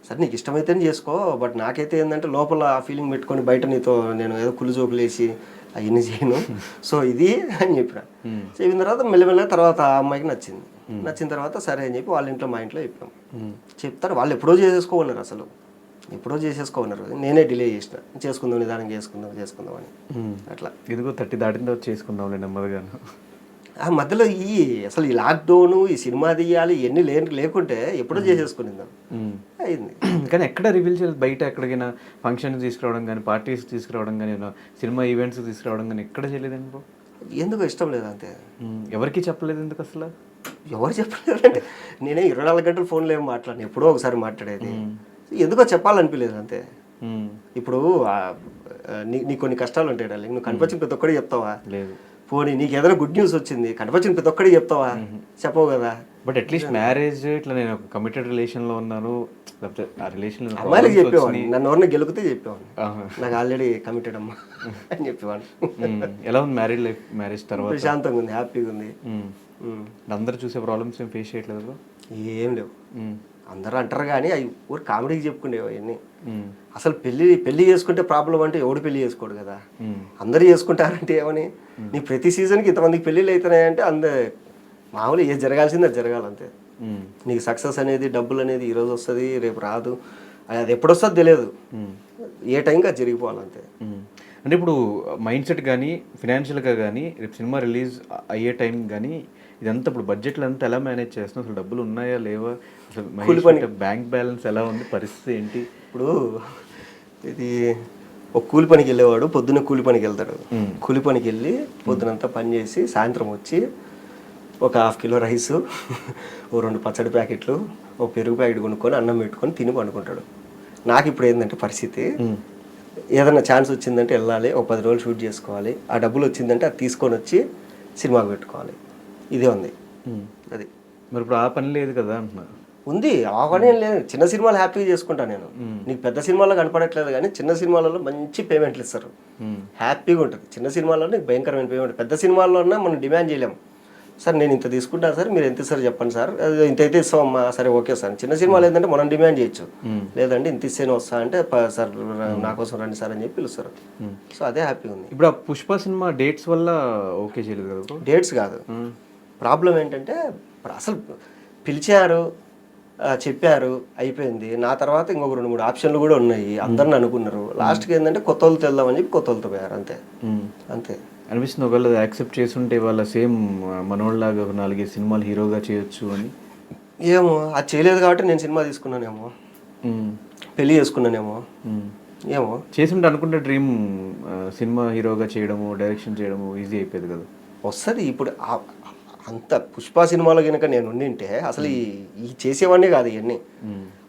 సరే నీకు ఇష్టమైతేనే చేసుకో, బట్ నాకైతే ఏంటంటే లోపల ఆ ఫీలింగ్ పెట్టుకొని బయట నీతో నేను ఏదో కుళ్ళు జోకులేసి అవన్నీ చేయను. సో ఇది అని చెప్పిన. చెప్పిన తర్వాత మెల్లమెల్లగా తర్వాత ఆ అమ్మాయికి నచ్చింది. నచ్చిన తర్వాత సరే అని చెప్పి వాళ్ళ ఇంట్లో మా ఇంట్లో చెప్పాం. చెప్తారు వాళ్ళు ఎప్పుడో చేసేసుకోన్నారు, అసలు ఎప్పుడో చేసేసుకోన్నారు. నేనే డిలే చేసిన, చేసుకుందాం నిదానం చేసుకుందాం అని. అట్లా ఇదిగో 30 దాటిన తర్వాత చేసుకుందాంలే నెమ్మదిగా. ఆ మధ్యలో అసలు ఈ లాక్డౌన్, ఈ సినిమా తీయాలి ఇవన్నీ లేకుంటే ఎప్పుడో చేసేసుకునిందాం అయింది. కానీ ఎక్కడ రివీల్ చేయలేదు. బయట ఎక్కడికైనా ఫంక్షన్స్ తీసుకురావడం కానీ, పార్టీస్ తీసుకురావడం కానీ, సినిమా ఈవెంట్స్ తీసుకురావడం కానీ ఎక్కడ చేయలేదండి బ్రో? ఎందుకు ఇష్టం లేదు అంతే. ఎవరికి చెప్పలేదు ఎందుకు అసలు? ఎవరు చెప్పలేదు అంటే నేనే 24 గంటలు ఫోన్లో ఏం మాట్లాడిన, ఎప్పుడో ఒకసారి మాట్లాడేది. ఎందుకో చెప్పాలనిపించలేదు అంతే. ఇప్పుడు నీకు కొన్ని కష్టాలు ఉంటాయి డార్లింగ్, నువ్వు కనిపించిన ప్రతి ఒక్కడికి చెప్తావా? లేదు. పోనీ నీకు ఏదైనా గుడ్ న్యూస్ వచ్చింది, కనిపించిన ప్రతి ఒక్కడికి చెప్తావా? చెప్పవు కదా. బట్ అట్లీస్ట్ మ్యారేజ్ ఇట్లా నేను ఒక కమిటెడ్ రిలేషన్లో ఉన్నాను, లేకపోతే ఆ రిలేషన్ అమ్మాయిలకి చెప్పేవాడిని, నన్ను ఎవరిని గెలికితే చెప్పేవాడిని, నాకు ఆల్రెడీ కమిటెడ్ అమ్మా అని చెప్పేవాడిని. ఎలా ఉంది మ్యారీడ్ లైఫ్? మ్యారేజ్ తర్వాత ప్రశాంతంగా ఉంది, హ్యాపీగా ఉంది. అందరూ చూసే ప్రాబ్లమ్స్ ఏం ఫేస్ చేయట్లేదు? ఏం లేవు. అందరూ అంటారు కానీ అవి ఊరు కామెడీకి చెప్పుకునేవి అవన్నీ. అసలు పెళ్లి చేసుకుంటే ప్రాబ్లం అంటే ఎవడు పెళ్లి చేసుకోడు కదా, అందరూ చేసుకుంటారంటే ఏమని? నీ ప్రతి సీజన్కి ఇంతమందికి పెళ్ళిళ్ళు అవుతున్నాయంటే మామూలు ఏది జరగాల్సింది అది జరగాలంతే. నీకు సక్సెస్ అనేది, డబ్బులు అనేది ఈరోజు వస్తుంది రేపు రాదు, అది ఎప్పుడు వస్తుందో తెలియదు, ఏ టైంకి అది జరిగిపోవాలంతే. అంటే ఇప్పుడు మైండ్ సెట్ కానీ ఫినాన్షియల్గా కానీ రేపు సినిమా రిలీజ్ అయ్యే టైం కానీ ఇదంతా ఇప్పుడు బడ్జెట్లు అంతా ఎలా మేనేజ్ చేస్తున్నావు, అసలు డబ్బులు ఉన్నాయా లేవా, అసలు బ్యాంక్ బ్యాలెన్స్ ఎలా ఉంది, పరిస్థితి ఏంటి? ఇప్పుడు ఇది ఒక కూలి పనికి వెళ్ళేవాడు పొద్దున్న కూలి పనికి వెళ్తాడు. కూలి పనికి వెళ్ళి పొద్దునంతా పని చేసి సాయంత్రం వచ్చి ఒక 1/2 కిలో రైసు, ఓ 2 పచ్చడి ప్యాకెట్లు, ఓ పెరుగు ప్యాకెట్ కొనుక్కొని అన్నం పెట్టుకొని తిని పండుకుంటాడు. నాకు ఇప్పుడు ఏంటంటే పరిస్థితి, ఏదైనా ఛాన్స్ వచ్చిందంటే వెళ్ళాలి, ఒక 10 రోజులు షూట్ చేసుకోవాలి, ఆ డబ్బులు వచ్చిందంటే అది తీసుకొని వచ్చి సినిమాకి పెట్టుకోవాలి, ఇదే ఉంది. అది మరి ఇప్పుడు ఆ పని లేదు కదా అంటున్నా. ఉంది, ఆ పని ఏం లేదు. చిన్న సినిమాలు హ్యాపీగా చేసుకుంటాను నేను. నీకు పెద్ద సినిమాల్లో కనపడట్లేదు కానీ చిన్న సినిమాలలో మంచి పేమెంట్లు ఇస్తారు, హ్యాపీగా ఉంటుంది. చిన్న సినిమాల్లో నీకు భయంకరమైన పేమెంట్. పెద్ద సినిమాల్లో ఉన్నా మనం డిమాండ్ చేయలేము. సార్ నేను ఇంత తీసుకుంటాను సార్, మీరు ఎంత ఇస్తారు చెప్పండి సార్, ఇంత అయితే ఇస్తామమ్మా, సరే ఓకే సార్. చిన్న సినిమాలు ఏంటంటే మనం డిమాండ్ చేయొచ్చు, లేదంటే ఇంత ఇస్తేనే వస్తా అంటే సార్ నా కోసం రండి సార్ అని చెప్పి పిలుస్తారు. సో అదే హ్యాపీగా ఉంది. ఇప్పుడు ఆ పుష్ప సినిమా డేట్స్ వల్ల ఓకే చేయలేదు కదా? డేట్స్ కాదు ప్రాబ్లం, ఏంటంటే ఇప్పుడు అసలు పిలిచారు, చెప్పారు, అయిపోయింది. నా తర్వాత ఇంకొక 2-3 ఆప్షన్లు కూడా ఉన్నాయి, అందరిని అనుకున్నారు. లాస్ట్కి ఏంటంటే కొత్త వాళ్ళతో వెళ్దామని చెప్పి కొత్త వాళ్ళతో పోయారు, అంతే అంతే అనిపిస్తుంది. ఒకవేళ యాక్సెప్ట్ చేస్తుంటే వాళ్ళ సేమ్ మనోళ్ళలాగా ఒక 4-5 సినిమాలు హీరోగా చేయొచ్చు అని. ఏమో అది చేయలేదు కాబట్టి నేను సినిమా తీసుకున్నానేమో, పెళ్లి చేసుకున్నానేమో, ఏమో చేస్తుంటే అనుకుంటే డ్రీమ్ సినిమా హీరోగా చేయడము, డైరెక్షన్ చేయడము ఈజీ అయిపోయేది కదా. వస్తుంది. ఇప్పుడు అంత పుష్ప సినిమాలో కనుక నేను ఉండింటే అసలు ఈ చేసేవాడినే కాదు ఇవన్నీ.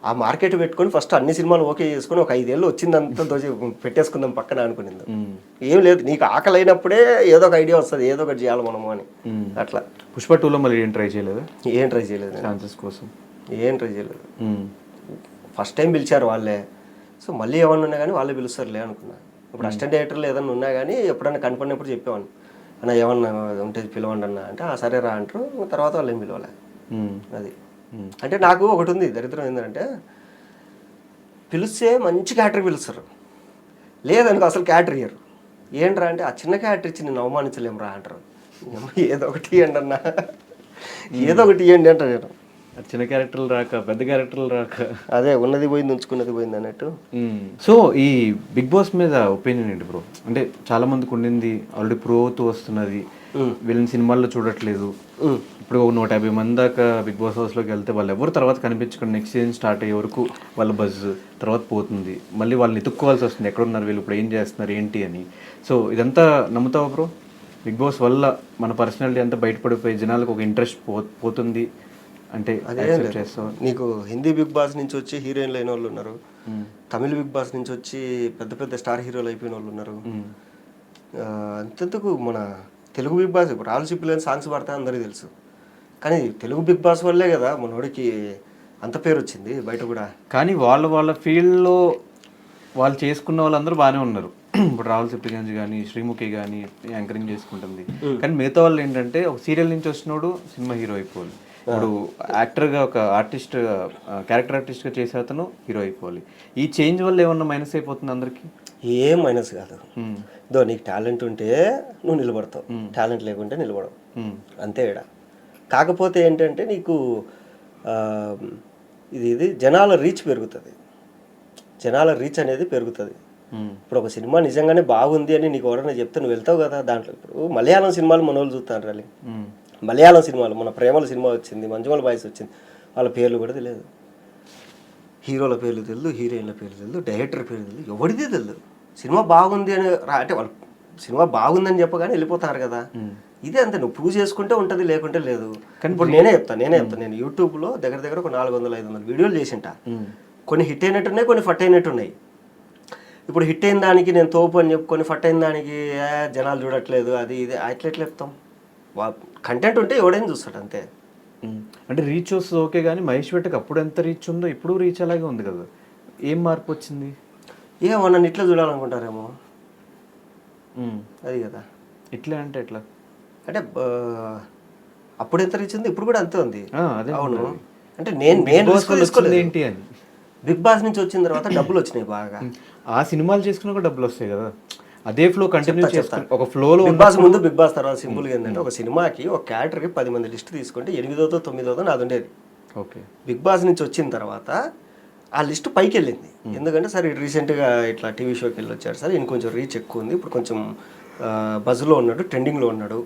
ఆ మార్కెట్ పెట్టుకొని ఫస్ట్ అన్ని సినిమాలు ఓకే చేసుకుని ఒక 5 ఏళ్ళు వచ్చిందంతా దోచి పెట్టేసుకుందాం పక్కన అనుకునింది. ఏం లేదు, నీకు ఆకలి అయినప్పుడే ఏదో ఒక ఐడియా వస్తుంది, ఏదో ఒకటి చేయాలి మనము అని. అట్లా పుష్ప 2లో మళ్ళీ ఏం ట్రై చేయలేదు? ఏం ట్రై చేయలేదు, ఛాన్సెస్ కోసం ఏం ట్రై చేయలేదు. ఫస్ట్ టైం పిలిచారు వాళ్ళే, సో మళ్ళీ ఏమన్నా ఉన్నా కానీ వాళ్ళే పిలుస్తారులే అనుకున్నా. ఇప్పుడు అసిస్టెంట్ డైరెక్టర్లు ఏదన్నా ఉన్నా కానీ ఎప్పుడన్నా కనపడినప్పుడు చెప్పేవాడిని, అన్న ఏమన్నా ఉంటే పిలవండి అన్న అంటే సరే రా అంటారు. తర్వాత వాళ్ళు ఏం పిలవలే. అది అంటే నాకు ఒకటి ఉంది దరిద్రం, ఏంటంటే పిలిస్తే మంచి క్యారెక్టర్ పిలుస్తారు, లేదనుకో అసలు క్యారెక్టర్ ఇయ్యరు. ఏంట్రా అంటే ఆ చిన్న క్యారెక్టర్ ఇచ్చి నేను అవమానించలేము రా అంటారు. ఏదో ఒకటి ఇవ్వండి అన్న, ఏదో ఒకటి ఇవ్వండి అంటారు నేను. చిన్న క్యారెక్టర్లు రాక పెద్ద క్యారెక్టర్లు రాక అదే ఉన్నది పోయింది ఉంచుకున్నది పోయింది అన్నట్టు. సో ఈ బిగ్ బాస్ మీద ఒపీనియన్ ఏంటి బ్రో? అంటే చాలా మందికి ఉండింది, ఆల్రెడీ ప్రో అవుతూ వస్తున్నది, వీళ్ళని సినిమాల్లో చూడట్లేదు. ఇప్పుడు 150 మంది దాకా బిగ్ బాస్ హౌస్లోకి వెళ్తే వాళ్ళు ఎవరు తర్వాత కనిపించకుండా నెక్స్ట్ సీజన్ స్టార్ట్ అయ్యే వరకు వాళ్ళ బజ్ తర్వాత పోతుంది. మళ్ళీ వాళ్ళని ఎత్తుక్కోవాల్సి వస్తుంది, ఎక్కడున్నారు వీళ్ళు, ఇప్పుడు ఏం చేస్తున్నారు ఏంటి అని. సో ఇదంతా నమ్ముతావా బ్రో? బిగ్ బాస్ వల్ల మన పర్సనాలిటీ అంతా బయటపడిపోయి జనాలకు ఒక ఇంట్రెస్ట్ పోతుంది అంటే అదే నీకు హిందీ బిగ్ బాస్ నుంచి వచ్చి హీరోయిన్లు అయిన వాళ్ళు ఉన్నారు, తమిళ బిగ్ బాస్ నుంచి వచ్చి పెద్ద పెద్ద స్టార్ హీరోలు అయిపోయిన వాళ్ళు ఉన్నారు. అంతెందుకు మన తెలుగు బిగ్ బాస్ ఇప్పుడు రాళ్ళు సిప్పులేని సాంగ్స్ పడతా అందరికీ తెలుసు, కానీ తెలుగు బిగ్ బాస్ వల్లే కదా మనోడికి అంత పేరు వచ్చింది బయట కూడా. కానీ వాళ్ళ ఫీల్డ్లో వాళ్ళు చేసుకున్న వాళ్ళందరూ బాగానే ఉన్నారు. ఇప్పుడు రాహుల్ సిప్లిగంజ్ కానీ శ్రీముఖి కానీ యాంకరింగ్ చేసుకుంటుంది, కానీ మిగతా వాళ్ళు ఏంటంటే ఒక సీరియల్ నుంచి వచ్చినోడు సినిమా హీరో అయిపోవాలి, ఇప్పుడు యాక్టర్గా ఒక ఆర్టిస్ట్ క్యారెక్టర్ ఆర్టిస్ట్గా చేసే అతను హీరో అయిపోవాలి. ఈ చేంజ్ వల్ల ఏమన్నా మైనస్ అయిపోతుంది అందరికి? ఏం మైనస్ కాదు. దో నీకు టాలెంట్ ఉంటే నువ్వు నిలబడతావు, టాలెంట్ లేకుంటే నిలబడవు, అంతే ఈడ. కాకపోతే ఏంటంటే నీకు ఇది జనాల రీచ్ పెరుగుతుంది, జనాల రీచ్ అనేది పెరుగుతుంది. ఇప్పుడు ఒక సినిమా నిజంగానే బాగుంది అని నీకు ఎవరైనా చెప్తే నువ్వు వెళ్తావు కదా దాంట్లో. ఇప్పుడు మలయాళం సినిమాలు మన వాళ్ళు చూస్తాను రాలి, మలయాళం సినిమాలు మన ప్రేమల సినిమా వచ్చింది, మంజుమల బాయ్స్ వచ్చింది, వాళ్ళ పేర్లు కూడా తెలియదు, హీరోల పేర్లు తెలియదు, హీరోయిన్ల పేర్లు తెలియదు, డైరెక్టర్ పేర్లు తెలియదు, ఎవరిది తెలియదు. సినిమా బాగుంది అని అంటే వాళ్ళు సినిమా బాగుందని చెప్పగానే వెళ్ళిపోతారు కదా. ఇదే అంతే, నువ్వు ప్రూవ్ చేసుకుంటే ఉంటుంది, లేకుంటే లేదు. ఇప్పుడు నేనే చెప్తాను నేను యూట్యూబ్లో దగ్గర ఒక 400-500 వీడియోలు చేసింటా. కొన్ని హిట్ అయినట్టున్నాయి, కొన్ని ఫట్ అయినట్టున్నాయి. ఇప్పుడు హిట్ అయిన దానికి నేను తోపు అని చెప్పుకొని ఫట్ అయిన దానికి జనాలు చూడట్లేదు అది ఇది అట్లా ఎట్లా చెప్తాం? కంటెంట్ ఉంటే ఎవడైనా చూస్తాడు అంతే. అంటే రీచ్ వస్తుంది ఓకే, కానీ మహేష్ వెట్టకి అప్పుడు ఎంత రీచ్ ఉందో ఇప్పుడు రీచ్ అలాగే ఉంది కదా, ఏం మార్పు వచ్చింది? ఏమో నన్ను ఇట్లా చూడాలనుకుంటారేమో, అది కదా. ఇట్లా అంటే ఎట్లా అంటే అప్పుడు ఎంత రీచ్ ఉంది ఇప్పుడు కూడా అంతే ఉంది. అవును, అంటే నేను ఏంటి అని బిగ్ బాస్ నుంచి వచ్చిన తర్వాత డబ్బులు వచ్చినాయి బాగా. ఆ సినిమాలు చేసుకున్నా కూడా డబ్బులు వస్తాయి కదా, అదే ఫ్లో కంటిన్యూ చేస్తాను. ఒక ఫ్లోలో బిగ్ బాస్ ముందు బిగ్ బాస్ తర్వాత సింపుల్గా ఏంటంటే ఒక సినిమాకి ఒక క్యారెక్టర్కి 10 మంది లిస్ట్ తీసుకుంటే 8వ 9వ నాది ఉండేది. ఓకే. బిగ్ బాస్ నుంచి వచ్చిన తర్వాత ఆ లిస్ట్ పైకి వెళ్ళింది. ఎందుకంటే సార్ రీసెంట్గా ఇట్లా టీవీ షోకి వెళ్ళి వచ్చారు సార్, ఈయన కొంచెం రీచ్ ఎక్కువ ఉంది, ఇప్పుడు కొంచెం బజ్లో ఉన్నాడు, ట్రెండింగ్లో ఉన్నాడు,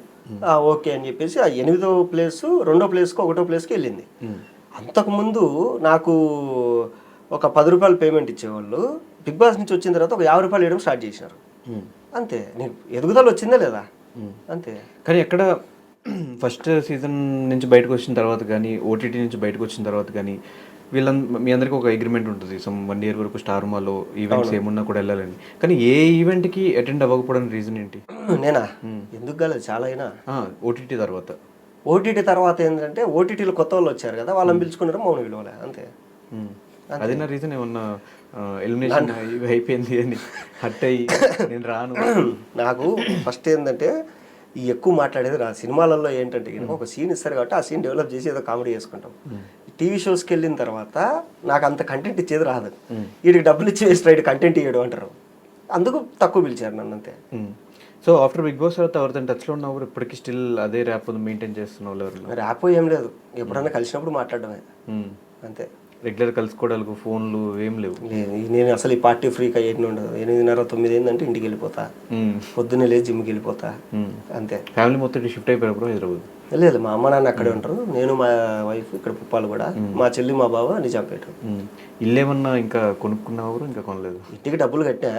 ఓకే అని చెప్పేసి ఆ 8వ ప్లేస్ 2వ ప్లేస్కి 1వ ప్లేస్కి వెళ్ళింది. అంతకుముందు నాకు ఒక 10 రూపాయలు పేమెంట్ ఇచ్చేవాళ్ళు బిగ్ బాస్ నుంచి వచ్చిన తర్వాత ఒక 50 రూపాయలు వేయడం స్టార్ట్ చేసినారు. అంతే, నీకు ఎదుగుదల వచ్చిందా లేదా అంతే. కానీ ఎక్కడ ఫస్ట్ సీజన్ నుంచి బయటకు వచ్చిన తర్వాత కానీ, ఓటీటీ నుంచి బయటకు వచ్చిన తర్వాత కానీ మీ అందరికీ ఒక అగ్రిమెంట్ ఉంటుంది, 1 year వరకు స్టార్ మాలో ఈవెంట్స్ ఏమున్నా కూడా వెళ్ళాలని. కానీ ఏ ఈవెంట్కి అటెండ్ అవ్వకపోవడానికి రీజన్ ఏంటి? నేనా ఎందుకు కాలేదు, చాలా అయినా ఓటీటీ తర్వాత. ఓటీటీ తర్వాత ఏంటంటే ఓటీటీలో కొత్త వాళ్ళు వచ్చారు కదా, వాళ్ళని పిలుచుకున్నారు, మౌన విలువలే అంతే. అదే నా రీజన్, ఏమన్నా ఎలిమినేషన్ అయిపోయింది అని హట్ అయ్యి నేను రాను. నాకు ఫస్ట్ ఏంటంటే ఈ ఎక్కువ మాట్లాడేది రా. సినిమాలలో ఏంటంటే ఒక సీన్ ఇస్తారు కాబట్టి ఆ సీన్ డెవలప్ చేసి ఏదో కామెడీ చేసుకుంటాం. టీవీ షోస్కి వెళ్ళిన తర్వాత నాకు అంత కంటెంట్ ఇచ్చేది రాదు. వీడికి డబ్బులు ఇచ్చి వేస్ట్ రైడ్ కంటెంట్ ఇవ్వడం అంటారు, అందుకు తక్కువ పిలిచారు నన్ను అంతే. సో ఆఫ్టర్ బిగ్ బాస్ తర్వాత ఎవరితో టచ్లో ఉన్నప్పుడు ఇప్పటికీ స్టిల్ అదే ర్యాప్ మెయింటైన్ చేస్తున్నావు? ఎవరు ర్యాప్ ఏం లేదు, ఎప్పుడన్నా కలిసినప్పుడు మాట్లాడడమే అంతే. రెగ్యులర్ కలుసుకోవడానికి ఫోన్లు ఏం లేవు? నేను అసలు ఈ పార్టీ ఫ్రీగా ఏం ఉండదు. 8:30 9 ఏంటంటే ఇంటికి వెళ్ళిపోతా, పొద్దున్నే లేచి జిమ్కి వెళ్ళిపోతా అంతే. ఫ్యామిలీ మొత్తం షిఫ్ట్ అయిపోయినప్పుడు హైదరాబాద్? లేదు, మా అమ్మ నాన్న అక్కడే ఉంటారు, నేను మా వైఫ్ ఇక్కడ పుప్పాలు కూడా, మా చెల్లి మా బావ నిజాంపేట. ఇల్లు ఏమన్నా ఇంకా కొనుక్కున్నావు? ఇంకా కొనలేదు. ఇంటికి డబ్బులు కట్టా,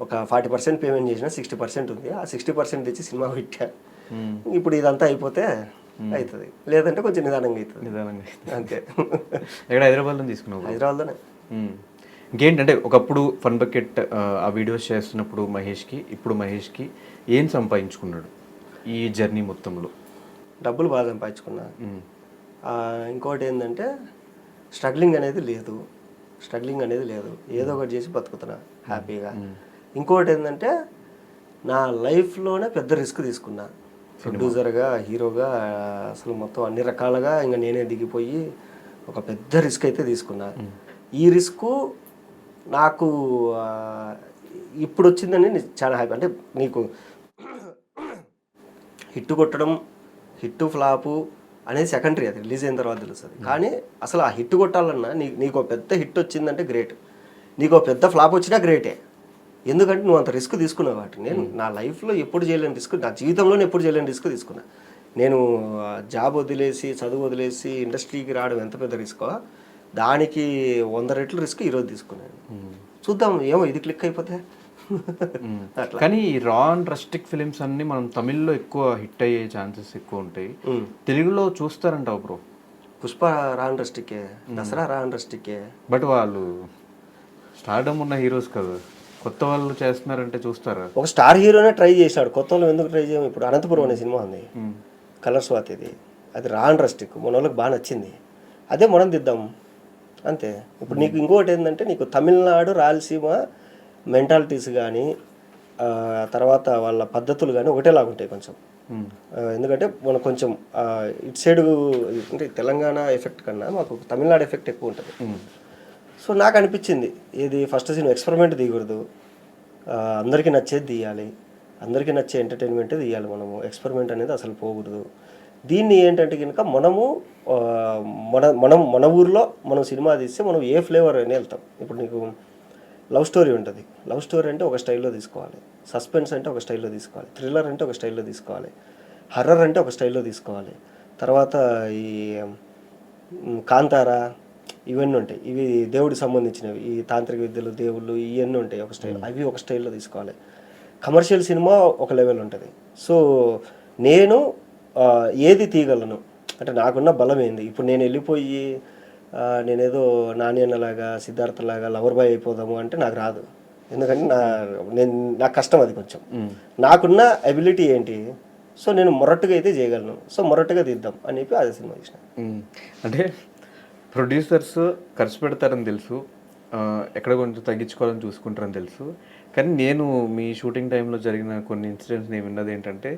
ఒక 40% పేమెంట్ చేసిన, 60% ఉంది. ఆ 60% తెచ్చి సినిమా పెట్టా. ఇప్పుడు ఇదంతా అయిపోతే అవుతుంది, లేదంటే కొంచెం నిదానంగా అవుతుంది. నిదానంగా అంతే. ఎక్కడ హైదరాబాద్లో తీసుకున్నావు? హైదరాబాద్లోనే. ఇంకేంటంటే ఒకప్పుడు ఫన్ బకెట్ ఆ వీడియోస్ చేస్తున్నప్పుడు మహేష్కి, ఇప్పుడు మహేష్కి ఏం సంపాదించుకున్నాడు ఈ జర్నీ మొత్తంలో? డబ్బులు బాగా సంపాదించుకున్నా. ఇంకోటి ఏంటంటే స్ట్రగ్లింగ్ అనేది లేదు, ఏదో ఒకటి చేసి బతుకుతున్నా హ్యాపీగా. ఇంకోటి ఏంటంటే నా లైఫ్లోనే పెద్ద రిస్క్ తీసుకున్నా, ప్రొడ్యూసర్గా, హీరోగా, అసలు మొత్తం అన్ని రకాలుగా ఇంకా నేనే దిగిపోయి ఒక పెద్ద రిస్క్ అయితే తీసుకున్నా. ఈ రిస్క్ నాకు ఇప్పుడు వచ్చిందని చాలా హ్యాపీ. అంటే నీకు హిట్ కొట్టడం, హిట్ ఫ్లాపు అనేది సెకండరీ, అది రిలీజ్ అయిన తర్వాత తెలుస్తుంది. కానీ అసలు ఆ హిట్ కొట్టాలన్నా నీకు ఒక పెద్ద హిట్ వచ్చిందంటే గ్రేట్, నీకు ఒక పెద్ద ఫ్లాప్ వచ్చినా గ్రేటే. ఎందుకంటే నువ్వు అంత రిస్క్ తీసుకున్నావు కాబట్టి. నేను నా లైఫ్లో ఎప్పుడు చేయలేని రిస్క్, నా జీవితంలోనే ఎప్పుడు చేయలేని రిస్క్ తీసుకున్నా. నేను జాబ్ వదిలేసి, చదువు వదిలేసి ఇండస్ట్రీకి రావడం ఎంత పెద్ద రిస్కో, దానికి 100 రెట్లు రిస్క్ ఈరోజు తీసుకున్నాను. చూద్దాం, ఏమో ఇది క్లిక్ అయిపోతే. అట్లా. కానీ రా అండ్ రస్టిక్ ఫిలిమ్స్ అన్ని మనం తమిళ్లో ఎక్కువ హిట్ అయ్యే ఛాన్సెస్ ఎక్కువ ఉంటాయి, తెలుగులో చూస్తారంటావు బ్రో? పుష్ప రా అండ్ రస్టికే, దసరా రా అండ్ రస్టికే. బట్ వాళ్ళు స్టార్డమ్ ఉన్న హీరోస్ కదా, కొత్త వాళ్ళు చేస్తున్నారంటే చూస్తారా? ఒక స్టార్ హీరోనే ట్రై చేశాడు, కొత్త వాళ్ళు ఎందుకు ట్రై చేయము? ఇప్పుడు అనంతపురం అనే సినిమా ఉంది, కలర్ స్వాతిది, అది రా అండ్ రస్టిక్, మన వాళ్ళకి బాగా నచ్చింది, అదే మనం దిద్దాం అంతే. ఇప్పుడు నీకు ఇంకోటి ఏంటంటే, నీకు తమిళనాడు, రాయలసీమ మెంటాలిటీస్ కానీ తర్వాత వాళ్ళ పద్ధతులు కానీ ఒకటేలాగా ఉంటాయి కొంచెం. ఎందుకంటే మనం కొంచెం ఇటు సైడ్ అంటే తెలంగాణ ఎఫెక్ట్ కన్నా మాకు తమిళనాడు ఎఫెక్ట్ ఎక్కువ ఉంటుంది. సో నాకు అనిపించింది, ఇది ఫస్ట్ సీన్ ఎక్స్పెరిమెంట్ తీయకూడదు, అందరికీ నచ్చేది తీయాలి, అందరికీ నచ్చే ఎంటర్టైన్మెంటే తీయాలి, మనము ఎక్స్పెరిమెంట్ అనేది అసలు పోకూడదు. దీన్ని ఏంటంటే కనుక మనము మన ఊర్లో మనం సినిమా తీస్తే మనం ఏ ఫ్లేవర్ అని వెళ్తాం. ఇప్పుడు నీకు లవ్ స్టోరీ ఉంటుంది, లవ్ స్టోరీ అంటే ఒక స్టైల్లో తీసుకోవాలి, సస్పెన్స్ అంటే ఒక స్టైల్లో తీసుకోవాలి, థ్రిల్లర్ అంటే ఒక స్టైల్లో తీసుకోవాలి, హర్రర్ అంటే ఒక స్టైల్లో తీసుకోవాలి, తర్వాత ఈ కాంతారా ఇవన్నీ ఉంటాయి, ఇవి దేవుడికి సంబంధించినవి, ఈ తాంత్రిక విద్యలు, దేవుళ్ళు ఇవన్నీ ఉంటాయి ఒక స్టైల్, అవి ఒక స్టైల్లో తీసుకోవాలి. కమర్షియల్ సినిమా ఒక లెవెల్ ఉంటుంది. సో నేను ఏది తీయగలను అంటే నాకున్న బలం ఏంది. ఇప్పుడు నేను వెళ్ళిపోయి నేనేదో నాని అన్నలాగా, సిద్ధార్థలాగా లవర్ బాయ్ అయిపోదాము అంటే నాకు రాదు. ఎందుకంటే నాకు కష్టం అది కొంచెం. నాకున్న అబిలిటీ ఏంటి, సో నేను మొరట్టుగా అయితే చేయగలను, సో మొరట్టుగా తీద్దాం అని చెప్పి అదే సినిమా తీసిన. అంటే ప్రొడ్యూసర్స్ ఖర్చు పెడతారని తెలుసు, ఎక్కడ కొంచెం తగ్గించుకోవాలని చూసుకుంటారని తెలుసు. కానీ నేను మీ షూటింగ్ టైంలో జరిగిన కొన్ని ఇన్సిడెంట్స్ నేను విన్నది ఏంటంటే,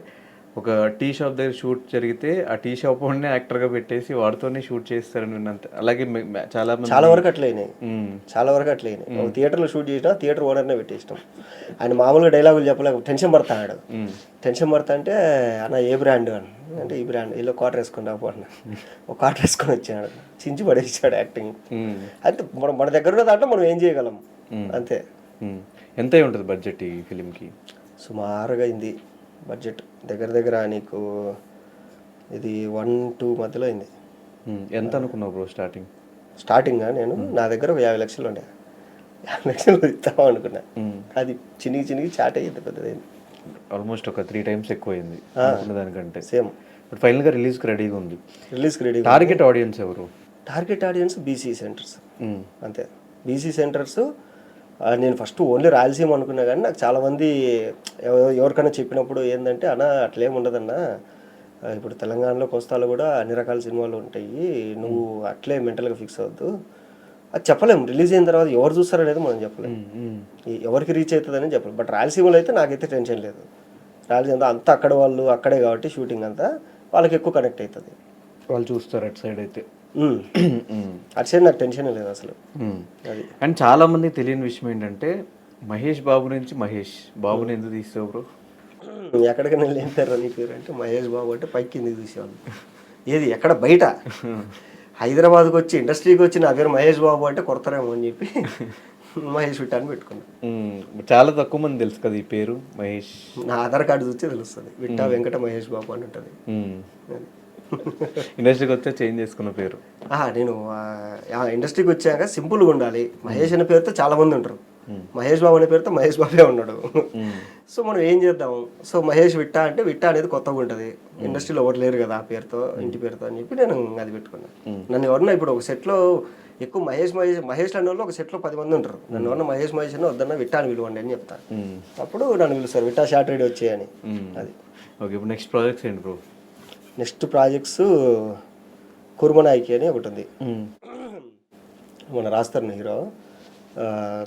ఒక టీ షాప్ దగ్గర షూట్ జరిగితే ఆ టీ షాప్ వాడినే యాక్టర్గా పెట్టేసి వాడితోనే షూట్ చేస్తారని విన్నంత. అలాగే చాలా మంది చాలా వరకు అట్లయినాయి, చాలా వరకు అట్లయినాయి. ఒక థియేటర్లో షూట్ చేసినా థియేటర్ ఓనర్నే పెట్టేసినాం. ఆయన మామూలుగా డైలాగులు చెప్పలేక టెన్షన్ పడతాడు. టెన్షన్ పడతా అంటే అన్న ఏ బ్రాండ్ అని అంటే ఈ బ్రాండ్ ఇలా క్వార్టర్ వేసుకుని రాబోతున్నా ఒక క్వార్టర్ వేసుకొని వచ్చాడు, చించి పడేసాడు యాక్టింగ్. అయితే మన దగ్గర ఉన్న దాంట్లో మనం ఏం చేయగలం అంతే. ఎంత ఉంటుంది బడ్జెట్ ఈ ఫిలింకి? సుమారుగా అయింది బడ్జెట్ దగ్గర దగ్గర నీకు ఇది 1-2 మధ్యలో అయింది. ఎంత అనుకున్నావు బ్రో స్టార్టింగ్గా నేను నా దగ్గర ఒక 50 లక్షలు ఉండే, 50 లక్షలు ఇస్తామా అనుకున్నా. అది చినిగి చాట్ అయ్యింది, పెద్దదైంది. ఆల్మోస్ట్ ఒక 3 times ఎక్కువైంది దానికంటే. సేమ్. బట్ ఫైనల్గా రిలీజ్కి రెడీగా ఉంది. టార్గెట్ ఆడియన్స్ ఎవరు? టార్గెట్ ఆడియన్స్ బీసీ సెంటర్స్ అంతే. బీసీ సెంటర్స్ నేను ఫస్ట్ ఓన్లీ రాయలసీమ అనుకున్నా, కానీ నాకు చాలామంది ఎవరికైనా చెప్పినప్పుడు ఏంటంటే అన్న అట్లేం ఉండదన్నా, ఇప్పుడు తెలంగాణలో కోస్తాలో కూడా అన్ని రకాల సినిమాలు ఉంటాయి, నువ్వు అట్లే మెంటల్గా ఫిక్స్ అవ్వద్దు. అది చెప్పలేము, రిలీజ్ అయిన తర్వాత ఎవరు చూస్తారనేది మనం చెప్పలేము, ఎవరికి రీచ్ అవుతుందని చెప్పలేము. బట్ రాయలసీమలో అయితే నాకైతే టెన్షన్ లేదు. రాయలసీమ అంతా అక్కడ వాళ్ళు అక్కడే కాబట్టి షూటింగ్ అంతా వాళ్ళకి ఎక్కువ కనెక్ట్ అవుతుంది, వాళ్ళు చూస్తారు అటు సైడ్ అయితే. అటు సైడ్ నాకు టెన్షన్ లేదు అసలు. అది అండ్ చాలా మంది తెలియని విషయం ఏంటంటే మహేష్ బాబు నుంచి మహేష్ బాబుని ఎందుకు తీస్తావు బ్రో? ఎక్కడికైనా వెళ్ళారు నీ పేరు అంటే మహేష్ బాబు అంటే పైకి కిందికి చూసేవాళ్ళు. ఏది ఎక్కడ బయట హైదరాబాద్కి వచ్చి ఇండస్ట్రీకి వచ్చి నా పేరు మహేష్ బాబు అంటే కొడతారేమో అని చెప్పి మహేష్ విట్టా అని పెట్టుకున్నాను. చాలా తక్కువ మంది తెలుసు కదా ఈ పేరు మహేష్. నా ఆధార్ కార్డు చూస్తే తెలుస్తుంది, విట్టా వెంకట మహేష్ బాబు అని ఉంటుంది. ఇండస్ట్రీకి వచ్చే చేంజ్ చేసుకున్న పేరు. నేను ఇండస్ట్రీకి వచ్చాక సింపుల్గా ఉండాలి. మహేష్ అనే పేరుతో చాలా మంది ఉంటారు, మహేష్ బాబు అనే పేరుతో మహేష్ బాబే ఉన్నాడు. సో మనం ఏం చేద్దాం, సో మహేష్ విట్టా అంటే విట్టా అనేది కొత్తగా ఉంటుంది, ఇండస్ట్రీలో ఎవరు లేరు కదా ఆ పేరుతో ఇంటి పేరుతో అని చెప్పి నేను అది పెట్టుకున్నాను. నన్ను ఎవరన్నా ఇప్పుడు ఒక సెట్లో ఎక్కువ మహేష్ అనే వాళ్ళు ఒక సెట్లో 10 మంది ఉంటారు, నన్ను ఎవరన్నా మహేష్ అని వద్దన్నా విట్టా అని పిలవండి అని చెప్తాను. అప్పుడు నన్ను పిలుస్తారు విట్టా షార్ట్ రెడీ వచ్చాయని. అది ఓకే. ఇప్పుడు నెక్స్ట్ ప్రాజెక్ట్స్ ఏంటి బ్రో? నెక్స్ట్ ప్రాజెక్ట్స్ కుర్మనాయికి అని ఒకటి ఉంది, మన రాస్తారు హీరో.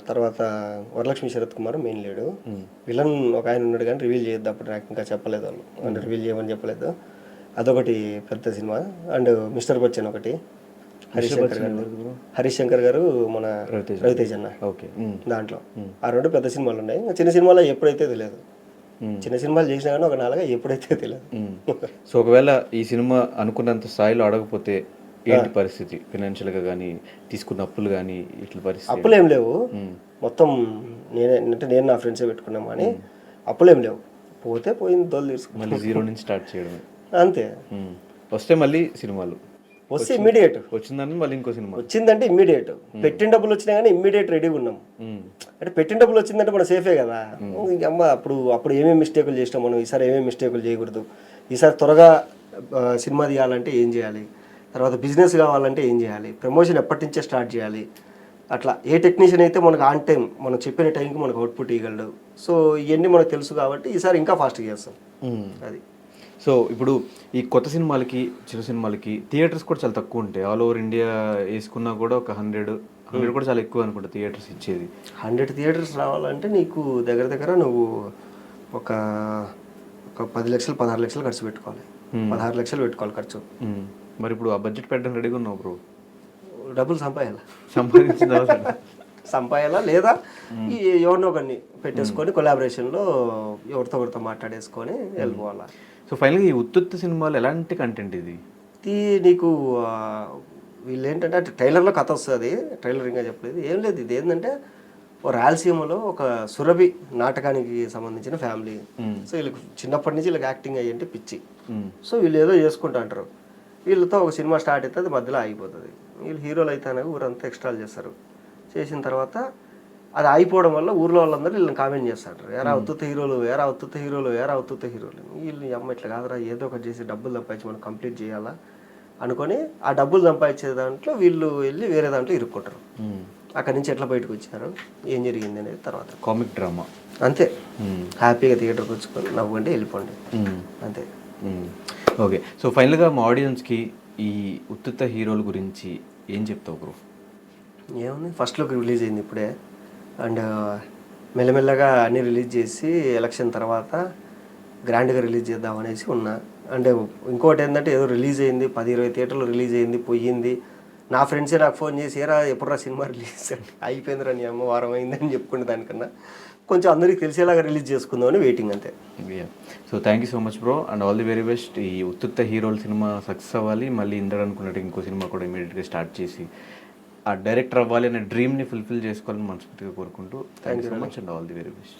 తర్వాత Varalakshmi Sarath Kumar main lead, villain ఒక ఆయన ఉన్నాడు కానీ రివీల్ చేయొద్దు, అప్పుడు నాకు ఇంకా చెప్పలేదు వాళ్ళు, అంటే రివీల్ చేయమని చెప్పలేదు. అదొకటి పెద్ద సినిమా. అండ్ మిస్టర్ బచ్చన్ ఒకటి, హరీష్ శంకర్ గారు మన రవితేజ్ అన్న, దాంట్లో ఆ 2 పెద్ద సినిమాలు ఉన్నాయి. చిన్న సినిమాలో ఎప్పుడైతే తెలియదు, చిన్న సినిమాలు చేసినా కానీ ఒక 4 ఎప్పుడైతే తెలియదు. సో ఒకవేళ ఈ సినిమా అనుకున్నంత స్థాయిలో అడగకపోతే ఏంటి పరిస్థితి? ఫైనాన్షియల్గా కానీ తీసుకున్న అప్పులు కానీ ఇట్లా పరిస్థితి? అప్పులు ఏం లేవు, మొత్తం నేను నా ఫ్రెండ్సే పెట్టుకున్నాం కానీ అప్పులు ఏం లేవు. పోతే పోయింది, తోలు తీసుకుని మళ్ళీ 0 నుంచి స్టార్ట్ చేయడం అంతే. వస్తే మళ్ళీ సినిమాలు వస్తే ఇమ్మీడియట్, వచ్చిందని మళ్ళీ ఇంకో సినిమా వచ్చిందంటే ఇమ్మీడియట్. పెట్టిన డబ్బులు వచ్చినా కానీ ఇమ్మీడియట్ రెడీగా ఉన్నాం. అంటే పెట్టిన డబ్బులు వచ్చిందంటే మనం సేఫే కదా. అమ్మ అప్పుడు ఏమేమి మిస్టేకులు చేసినాం మనం, ఈసారి ఏమేమి మిస్టేకులు చేయకూడదు, ఈసారి త్వరగా సినిమా తీయాలంటే ఏం చేయాలి, తర్వాత బిజినెస్ కావాలంటే ఏం చేయాలి, ప్రమోషన్ ఎప్పటి నుంచే స్టార్ట్ చేయాలి, అట్లా ఏ టెక్నీషియన్ అయితే మనకు ఆన్ టైం మనం చెప్పిన టైంకి మనకు అవుట్పుట్ ఇవ్వగలడు. సో ఇవన్నీ మనకు తెలుసు కాబట్టి ఈసారి ఇంకా ఫాస్ట్గా చేస్తాం. అది. సో ఇప్పుడు ఈ కొత్త సినిమాలకి చిన్న సినిమాలకి థియేటర్స్ కూడా చాలా తక్కువ ఉంటాయి. ఆల్ ఓవర్ ఇండియా వేసుకున్నా కూడా ఒక 100 కూడా చాలా ఎక్కువ అనుకుంటా థియేటర్స్ ఇచ్చేది. 100 థియేటర్స్ రావాలంటే నీకు దగ్గర దగ్గర నువ్వు ఒక 10 లక్షలు 16 లక్షలు ఖర్చు పెట్టుకోవాలి, 16 లక్షలు పెట్టుకోవాలి ఖర్చు. మరి ఇప్పుడు ఆ బడ్జెట్ పెట్టడం రెడీగా ఉన్నావు బ్రో? డబ్బులు సంపాయాలా లేదా ఎవరినో ఒకరిని పెట్టేసుకొని కొలాబరేషన్లో ఎవరితో మాట్లాడేసుకొని వెళ్ళిపోవాలా. సో ఫైనల్గా ఈ ఉత్తుత్తి సినిమాలు ఎలాంటి కంటెంట్ ఇది నీకు? వీళ్ళు ఏంటంటే అంటే ట్రైలర్లో కథ వస్తుంది, ట్రైలర్ ఇంకా చెప్పలేదు ఏం లేదు. ఇది ఏంటంటే రాయలసీమలో ఒక సురభి నాటకానికి సంబంధించిన ఫ్యామిలీ. సో వీళ్ళకి చిన్నప్పటి నుంచి వీళ్ళకి యాక్టింగ్ అయ్యంటే పిచ్చి. సో వీళ్ళు ఏదో చేసుకుంటా అంటారు, వీళ్ళతో ఒక సినిమా స్టార్ట్ అవుతుంది, అది మధ్యలో ఆగిపోతుంది. వీళ్ళు హీరోలు అయితే ఊరంతా ఎక్స్ట్రాలు చేస్తారు. చేసిన తర్వాత అది ఆగిపోవడం వల్ల ఊర్లో వాళ్ళందరూ వీళ్ళని కామెంట్ చేస్తారు, ఎరా ఉత్తుత్త హీరోలు, ఎరా ఉత్తుత్త హీరోలు, ఎరా ఉత్తుత్త హీరోలు. వీళ్ళు అమ్మ ఇట్లా కాదురా, ఏదో ఒకటి చేసి డబ్బులు సంపాదించి మనం కంప్లీట్ చేయాలా అనుకొని ఆ డబ్బులు సంపాదించే దాంట్లో వీళ్ళు వెళ్ళి వేరే దాంట్లో ఇరుక్కుంటారు. అక్కడి నుంచి ఎట్లా బయటకు వచ్చారు, ఏం జరిగింది అనేది తర్వాత కామిక్ డ్రామా అంతే. హ్యాపీగా థియేటర్కి వచ్చుకొని నవ్వుకుంటే వెళ్ళిపోండి అంతే. ఓకే. సో ఫైనల్గా మా ఆడియన్స్కి ఈ ఉత్తుత్త హీరోల గురించి ఏం చెప్తావు బ్రో? ఏముంది, ఫస్ట్లోకి రిలీజ్ అయింది ఇప్పుడే, అండ్ మెల్లమెల్లగా అన్నీ రిలీజ్ చేసి ఎలక్షన్ తర్వాత గ్రాండ్గా రిలీజ్ చేద్దాం అనేసి ఉన్నా. అంటే ఇంకోటి ఏంటంటే ఏదో రిలీజ్ అయింది 10-20 థియేటర్లు రిలీజ్ అయింది పోయింది. నా ఫ్రెండ్సే నాకు ఫోన్ చేసి ఏరా ఎప్పుడురా సినిమా రిలీజ్ అంటే అయిపోయిందిరా నీ అమ్మ వారం అయిందని చెప్పుకునే దానికన్నా కొంచెం అందరికీ తెలిసేలాగా రిలీజ్ చేసుకుందామని వెయిటింగ్ అంతే. So thank you so much bro and all the very best. ఈ ఉత్తుత్త హీరోల సినిమా సక్సెస్ అవ్వాలి, మళ్ళీ ఇందరు అనుకున్నట్టు ఇంకో సినిమా కూడా ఇమీడియట్గా స్టార్ట్ చేసి ఆ డైరెక్టర్ అవ్వాలి అనే డ్రీమ్ని ఫుల్ఫిల్ చేసుకోవాలని మనస్ఫూర్తిగా కోరుకుంటూ thank you so much and all the very best.